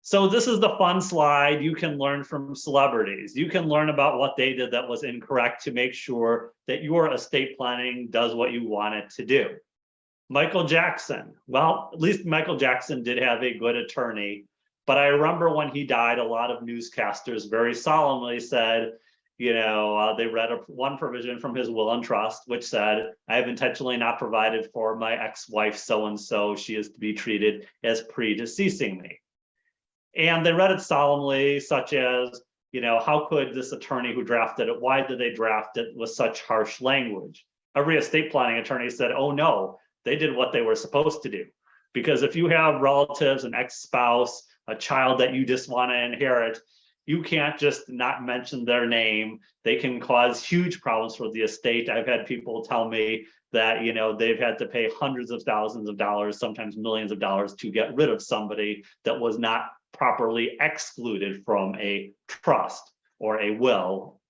So this is the fun slide. You can learn from celebrities. You can learn about what they did that was incorrect to make sure that your estate planning does what you want it to do. Michael Jackson. Well, at least Michael Jackson did have a good attorney, but I remember when he died, a lot of newscasters very solemnly said, they read one provision from his will and trust, which said, I have intentionally not provided for my ex-wife so-and-so. She is to be treated as predeceasing me. And they read it solemnly, such as, how could this attorney who drafted it, why did they draft it with such harsh language? Every estate planning attorney said, oh no, they did what they were supposed to do. Because if you have relatives, an ex-spouse, a child that you just want to inherit, you can't just not mention their name. They can cause huge problems for the estate. I've had people tell me that, they've had to pay hundreds of thousands of dollars, sometimes millions of dollars to get rid of somebody that was not properly excluded from a trust or a will.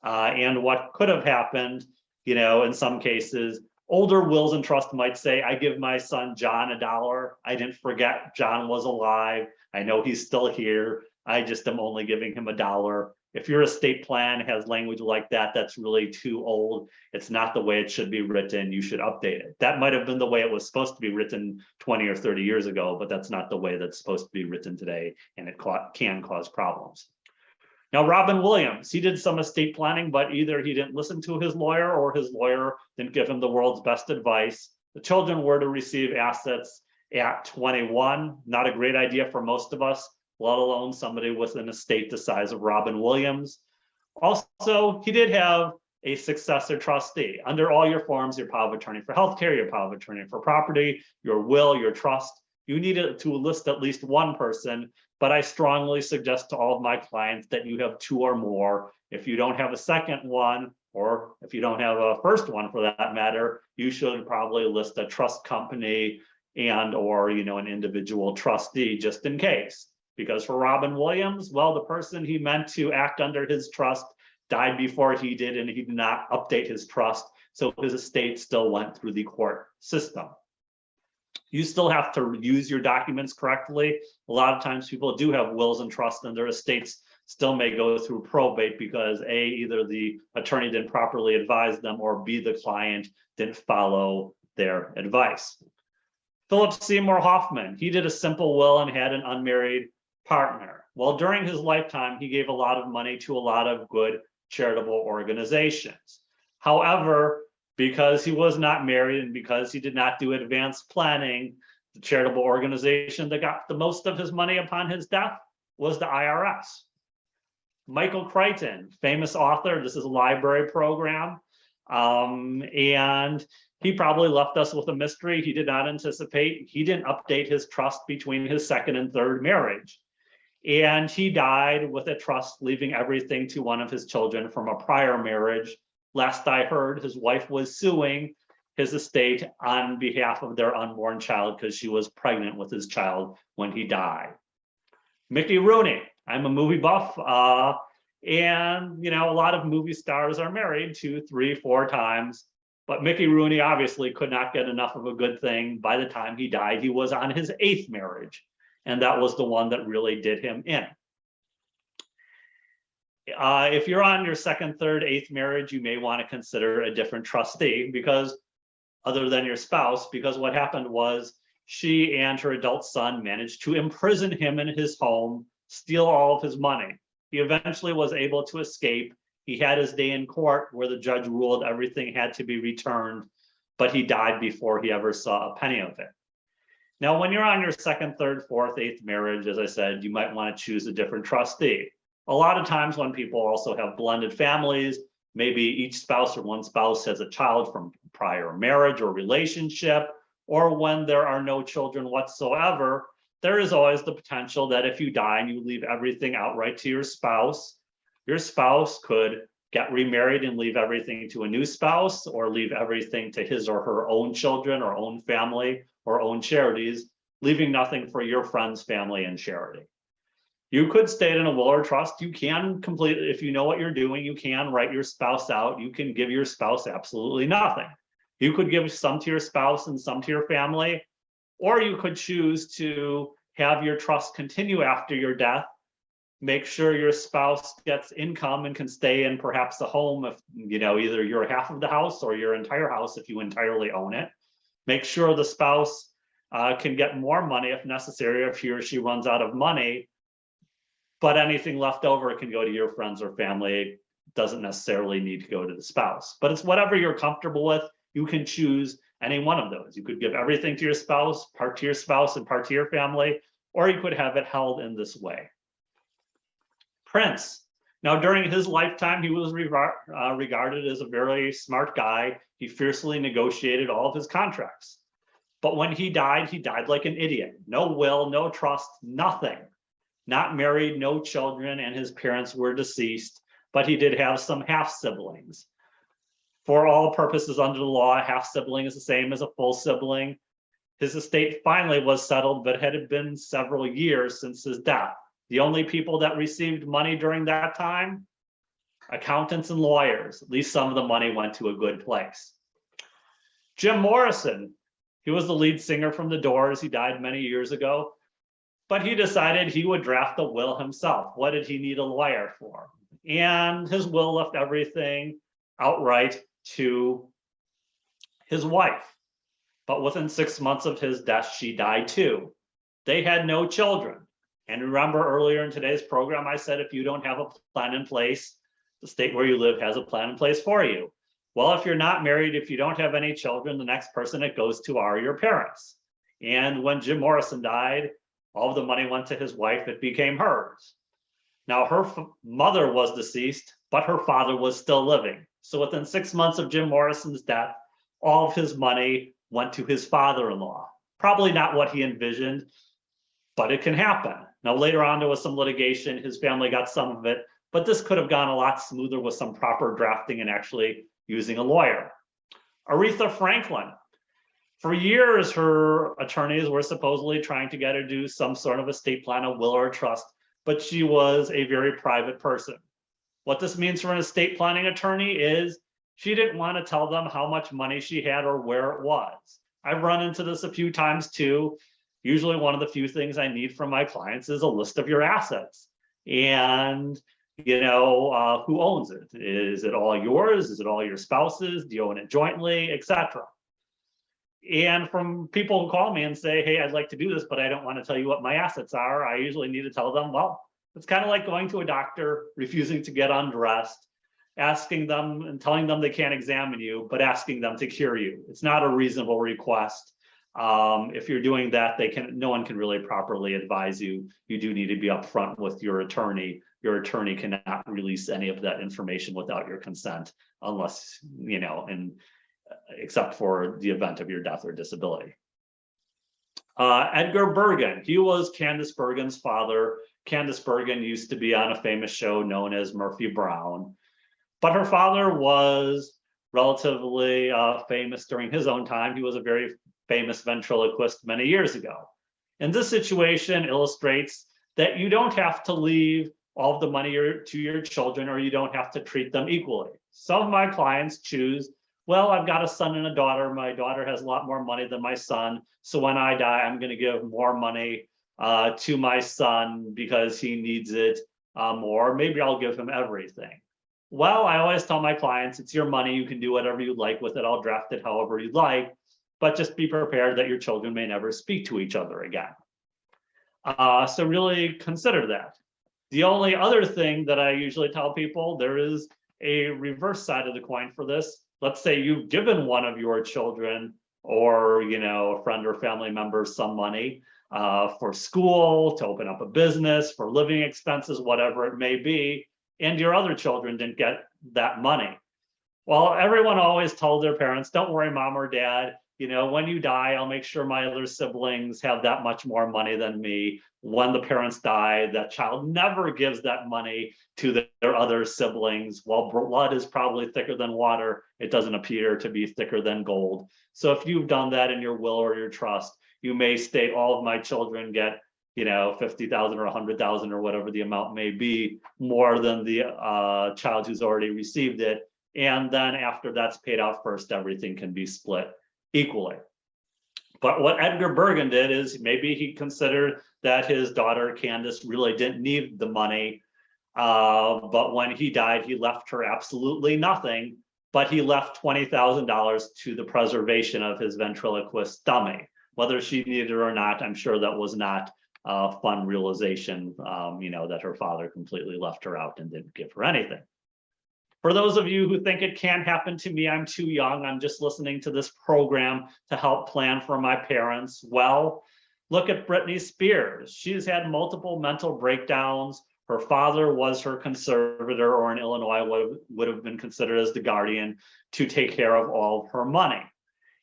And what could have happened, in some cases, older wills and trusts might say, I give my son John $1. I didn't forget John was alive. I know he's still here. I just am only giving him $1. If your estate plan has language like that, that's really too old. It's not the way it should be written. You should update it. That might have been the way it was supposed to be written 20 or 30 years ago, but that's not the way that's supposed to be written today, and it can cause problems. Now, Robin Williams, he did some estate planning, but either he didn't listen to his lawyer or his lawyer didn't give him the world's best advice. The children were to receive assets at 21. Not a great idea for most of us, let alone somebody with an estate the size of Robin Williams. Also, he did have a successor trustee. Under all your forms, your power of attorney for healthcare, your power of attorney for property, your will, your trust, you need to list at least one person, but I strongly suggest to all of my clients that you have 2 or more. If you don't have a second one, or if you don't have a first one for that matter, you should probably list a trust company and or an individual trustee just in case. Because for Robin Williams, well, the person he meant to act under his trust died before he did, and he did not update his trust. So his estate still went through the court system. You still have to use your documents correctly. A lot of times people do have wills and trusts, and their estates still may go through probate because A, either the attorney didn't properly advise them, or B, the client didn't follow their advice. Philip Seymour Hoffman, he did a simple will and had an unmarried partner. Well, during his lifetime, he gave a lot of money to a lot of good charitable organizations. However, because he was not married and because he did not do advanced planning, the charitable organization that got the most of his money upon his death was the IRS. Michael Crichton, famous author, this is a library program, and he probably left us with a mystery he did not anticipate. He didn't update his trust between his second and third marriage. And he died with a trust leaving everything to one of his children from a prior marriage. Last I heard, his wife was suing his estate on behalf of their unborn child because she was pregnant with his child when he died. Mickey Rooney, I'm a movie buff, and a lot of movie stars are married 2, 3, 4 times, but Mickey Rooney obviously could not get enough of a good thing. By the time he died, he was on his 8th marriage, and that was the one that really did him in. If you're on your 2nd, 3rd, 8th marriage, you may want to consider a different trustee, because other than your spouse, because what happened was she and her adult son managed to imprison him in his home, steal all of his money. He eventually was able to escape. He had his day in court where the judge ruled everything had to be returned, but he died before he ever saw a penny of it. Now, when you're on your 2nd, 3rd, 4th, 8th marriage, as I said, you might want to choose a different trustee. A lot of times when people also have blended families, maybe each spouse or one spouse has a child from prior marriage or relationship, or when there are no children whatsoever, there is always the potential that if you die and you leave everything outright to your spouse could get remarried and leave everything to a new spouse, or leave everything to his or her own children or own family or own charities, leaving nothing for your friends, family, and charity. You could state in a will or trust. You can completely, if you know what you're doing, you can write your spouse out. You can give your spouse absolutely nothing. You could give some to your spouse and some to your family, or you could choose to have your trust continue after your death. Make sure your spouse gets income and can stay in perhaps the home if, either your half of the house or your entire house if you entirely own it. Make sure the spouse can get more money if necessary, if he or she runs out of money, but anything left over can go to your friends or family. It doesn't necessarily need to go to the spouse, but it's whatever you're comfortable with. You can choose any one of those. You could give everything to your spouse, part to your spouse and part to your family, or you could have it held in this way. Prince. Now, during his lifetime, he was regarded as a very smart guy. He fiercely negotiated all of his contracts. But when he died like an idiot. No will, no trust, nothing. Not married, no children, and his parents were deceased, but he did have some half-siblings. For all purposes under the law, a half-sibling is the same as a full sibling. His estate finally was settled, but had been several years since his death. The only people that received money during that time, accountants and lawyers. At least some of the money went to a good place. Jim Morrison, he was the lead singer from The Doors. He died many years ago, but he decided he would draft the will himself. What did he need a lawyer for? And his will left everything outright to his wife. But within 6 months of his death, she died too. They had no children. And remember earlier in today's program, I said, if you don't have a plan in place, the state where you live has a plan in place for you. Well, if you're not married, if you don't have any children, the next person it goes to are your parents. And when Jim Morrison died, all of the money went to his wife. It became hers. Now, her mother was deceased, but her father was still living. So within 6 months of Jim Morrison's death, all of his money went to his father-in-law. Probably not what he envisioned, but it can happen. Now, later on, there was some litigation. His family got some of it, but this could have gone a lot smoother with some proper drafting and actually using a lawyer. Aretha Franklin. For years, her attorneys were supposedly trying to get her to do some sort of estate plan, a will or a trust, but she was a very private person. What this means for an estate planning attorney is she didn't want to tell them how much money she had or where it was. I've run into this a few times too. Usually one of the few things I need from my clients is a list of your assets and, who owns it? Is it all yours? Is it all your spouse's? Do you own it jointly, etc.? And from people who call me and say, hey, I'd like to do this, but I don't want to tell you what my assets are, I usually need to tell them, well, it's kind of like going to a doctor, refusing to get undressed. asking them and telling them they can't examine you, but asking them to cure you. It's not a reasonable request. If you're doing that, no one can really properly advise you. You do need to be upfront with your attorney. Your attorney cannot release any of that information without your consent, unless, except for the event of your death or disability. Edgar Bergen, he was Candace Bergen's father. Candace Bergen used to be on a famous show known as Murphy Brown, but her father was relatively famous during his own time. He was a very famous ventriloquist many years ago. And this situation illustrates that you don't have to leave all of the money to your children, or you don't have to treat them equally. Some of my clients choose, well, I've got a son and a daughter. My daughter has a lot more money than my son. So when I die, I'm going to give more money to my son because he needs it more. Maybe I'll give him everything. Well, I always tell my clients, it's your money. You can do whatever you like with it. I'll draft it however you'd like, but just be prepared that your children may never speak to each other again. So really consider that. The only other thing that I usually tell people, there is a reverse side of the coin for this. Let's say you've given one of your children or a friend or family member some money for school, to open up a business, for living expenses, whatever it may be, and your other children didn't get that money. Well, everyone always told their parents, don't worry, mom or dad, when you die, I'll make sure my other siblings have that much more money than me. When the parents die, that child never gives that money to their other siblings. While blood is probably thicker than water, it doesn't appear to be thicker than gold. So if you've done that in your will or your trust, you may state all of my children get 50,000 or 100,000 or whatever the amount may be, more than the child who's already received it. And then after that's paid out first, everything can be split equally. But what Edgar Bergen did is maybe he considered that his daughter Candace really didn't need the money, but when he died, he left her absolutely nothing, but he left $20,000 to the preservation of his ventriloquist dummy. Whether she needed it or not, I'm sure that was not a fun realization, that her father completely left her out and didn't give her anything. For those of you who think it can't happen to me, I'm too young, I'm just listening to this program to help plan for my parents. Well, look at Britney Spears. She's had multiple mental breakdowns. Her father was her conservator, or in Illinois would have been considered as the guardian, to take care of all of her money.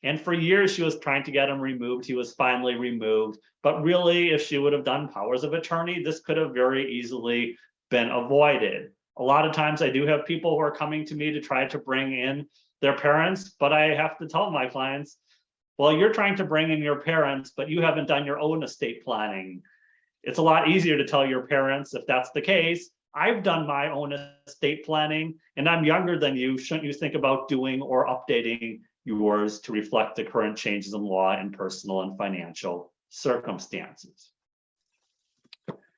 And for years, she was trying to get him removed. He was finally removed. But really, if she would have done powers of attorney, this could have very easily been avoided. A lot of times I do have people who are coming to me to try to bring in their parents, but I have to tell my clients, well, you're trying to bring in your parents, but you haven't done your own estate planning. It's a lot easier to tell your parents, if that's the case, I've done my own estate planning and I'm younger than you. Shouldn't you think about doing or updating yours to reflect the current changes in law and personal and financial circumstances?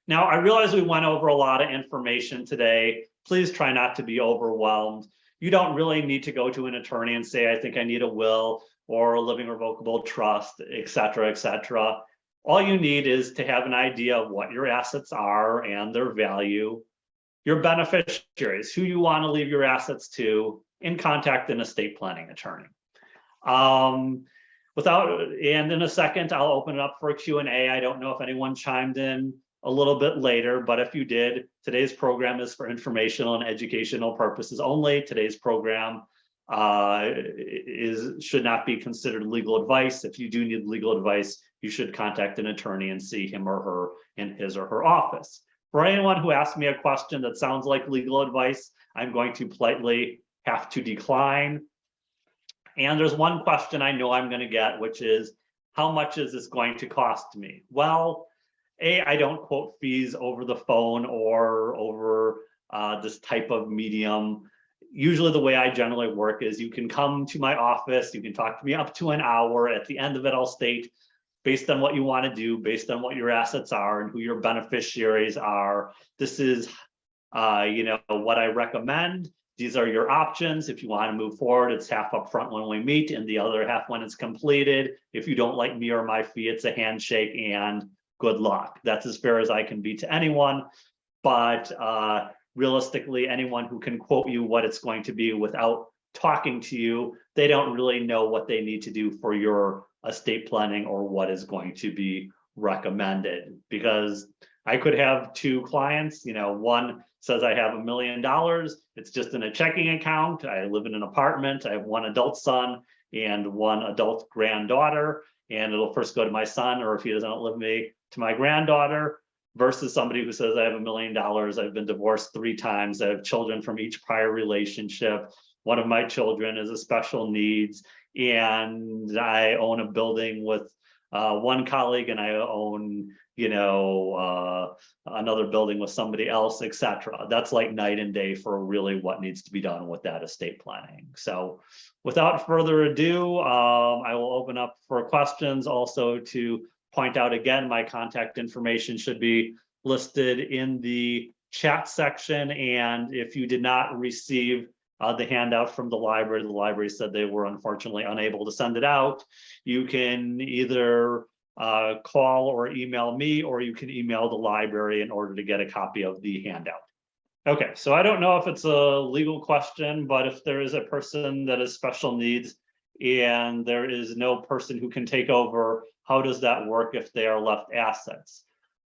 Now, I realize we went over a lot of information today. Please try not to be overwhelmed. You don't really need to go to an attorney and say, I think I need a will or a living revocable trust, et cetera, et cetera. All you need is to have an idea of what your assets are and their value, your beneficiaries, who you want to leave your assets to, and contact an estate planning attorney. And in a second, I'll open it up for a Q&A. I don't know if anyone chimed in a little bit later, but if you did, today's program is for informational and educational purposes only. Today's program should not be considered legal advice. If you do need legal advice, you should contact an attorney and see him or her in his or her office. For anyone who asks me a question that sounds like legal advice, I'm going to politely have to decline. And there's one question I know I'm going to get, which is, how much is this going to cost me? Well, I don't quote fees over the phone or over this type of medium. Usually the way I generally work is you can come to my office, you can talk to me up to an hour. At the end of it, I'll state, based on what you want to do, based on what your assets are and who your beneficiaries are, this is what I recommend. These are your options. If you want to move forward, it's half up front when we meet and the other half when it's completed. If you don't like me or my fee, it's a handshake and good luck. That's as fair as I can be to anyone. But realistically, anyone who can quote you what it's going to be without talking to you, they don't really know what they need to do for your estate planning or what is going to be recommended. Because I could have two clients, one says I have $1 million, it's just in a checking account, I live in an apartment, I have one adult son and one adult granddaughter, and it'll first go to my son, or if he doesn't outlive me, to my granddaughter, versus somebody who says I have $1 million, I've been divorced 3 times, I have children from each prior relationship, one of my children is a special needs, and I own a building with one colleague, and I own another building with somebody else, etc. That's like night and day for really what needs to be done with that estate planning. So without further ado, I will open up for questions. Also, to point out again, my contact information should be listed in the chat section, and if you did not receive the handout from the library said they were unfortunately unable to send it out, you can either call or email me, or you can email the library in order to get a copy of the handout. Okay, so I don't know if it's a legal question, but if there is a person that has special needs and there is no person who can take over, how does that work if they are left assets?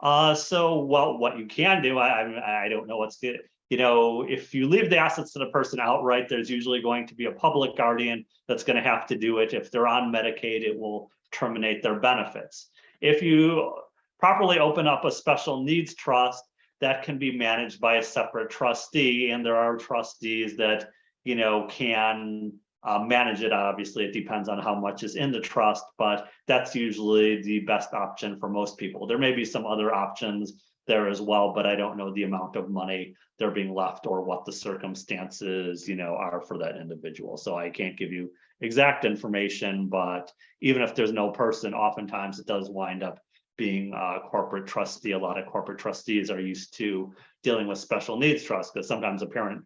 Well, what you can do, I don't know what's good. If you leave the assets to the person outright, there's usually going to be a public guardian that's going to have to do it. If they're on Medicaid, it will terminate their benefits. If you properly open up a special needs trust, that can be managed by a separate trustee, and there are trustees that can manage it. Obviously, it depends on how much is in the trust, but that's usually the best option for most people. There may be some other options there as well, but I don't know the amount of money they're being left or what the circumstances are for that individual. So I can't give you exact information, but even if there's no person, oftentimes it does wind up being a corporate trustee. A lot of corporate trustees are used to dealing with special needs trusts, because sometimes a parent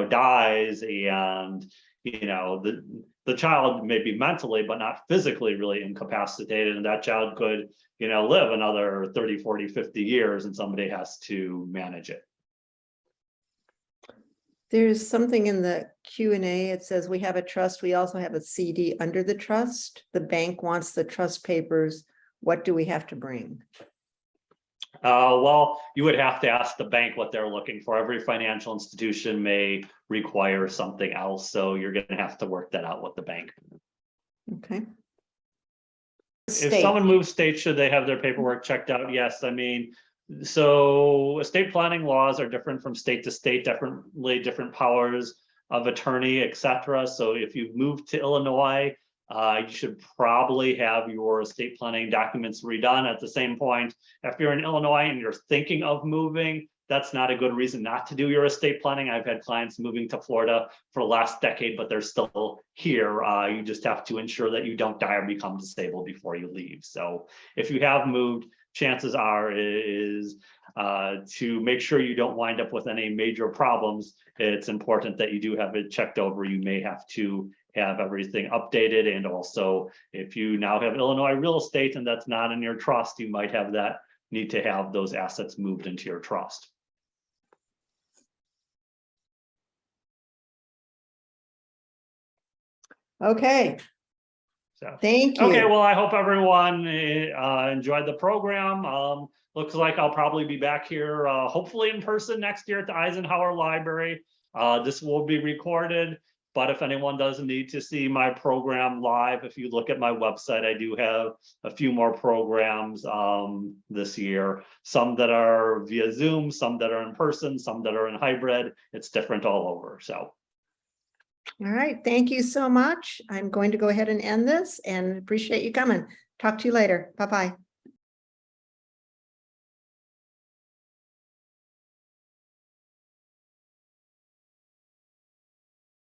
dies, and the child may be mentally but not physically really incapacitated, and that child could live another 30, 40, 50 years, and somebody has to manage it. There's something in the Q&A. It says we have a trust. We also have a CD under the trust. The bank wants the trust papers. What do we have to bring? Well, you would have to ask the bank what they're looking for. Every financial institution may require something else, so you're going to have to work that out with the bank. Okay. If someone moves state, should they have their paperwork checked out? Yes. So estate planning laws are different from state to state, definitely different powers of attorney, etc. So if you've moved to Illinois, you should probably have your estate planning documents redone. At the same point, if you're in Illinois and you're thinking of moving, that's not a good reason not to do your estate planning. I've had clients moving to Florida for the last decade, but they're still here. You just have to ensure that you don't die or become disabled before you leave. So if you have moved, chances are is to make sure you don't wind up with any major problems. It's important that you do have it checked over. You may have to have everything updated. And also, if you now have Illinois real estate and that's not in your trust, you might have that need to have those assets moved into your trust. Okay. So, thank you. Okay, well, I hope everyone enjoyed the program. Looks like I'll probably be back here, hopefully in person next year at the Eisenhower Library. This will be recorded, but if anyone does need to see my program live, if you look at my website, I do have a few more programs this year. Some that are via Zoom, some that are in person, some that are in hybrid. It's different all over, so. All right. Thank you so much. I'm going to go ahead and end this and appreciate you coming. Talk to you later. Bye-bye.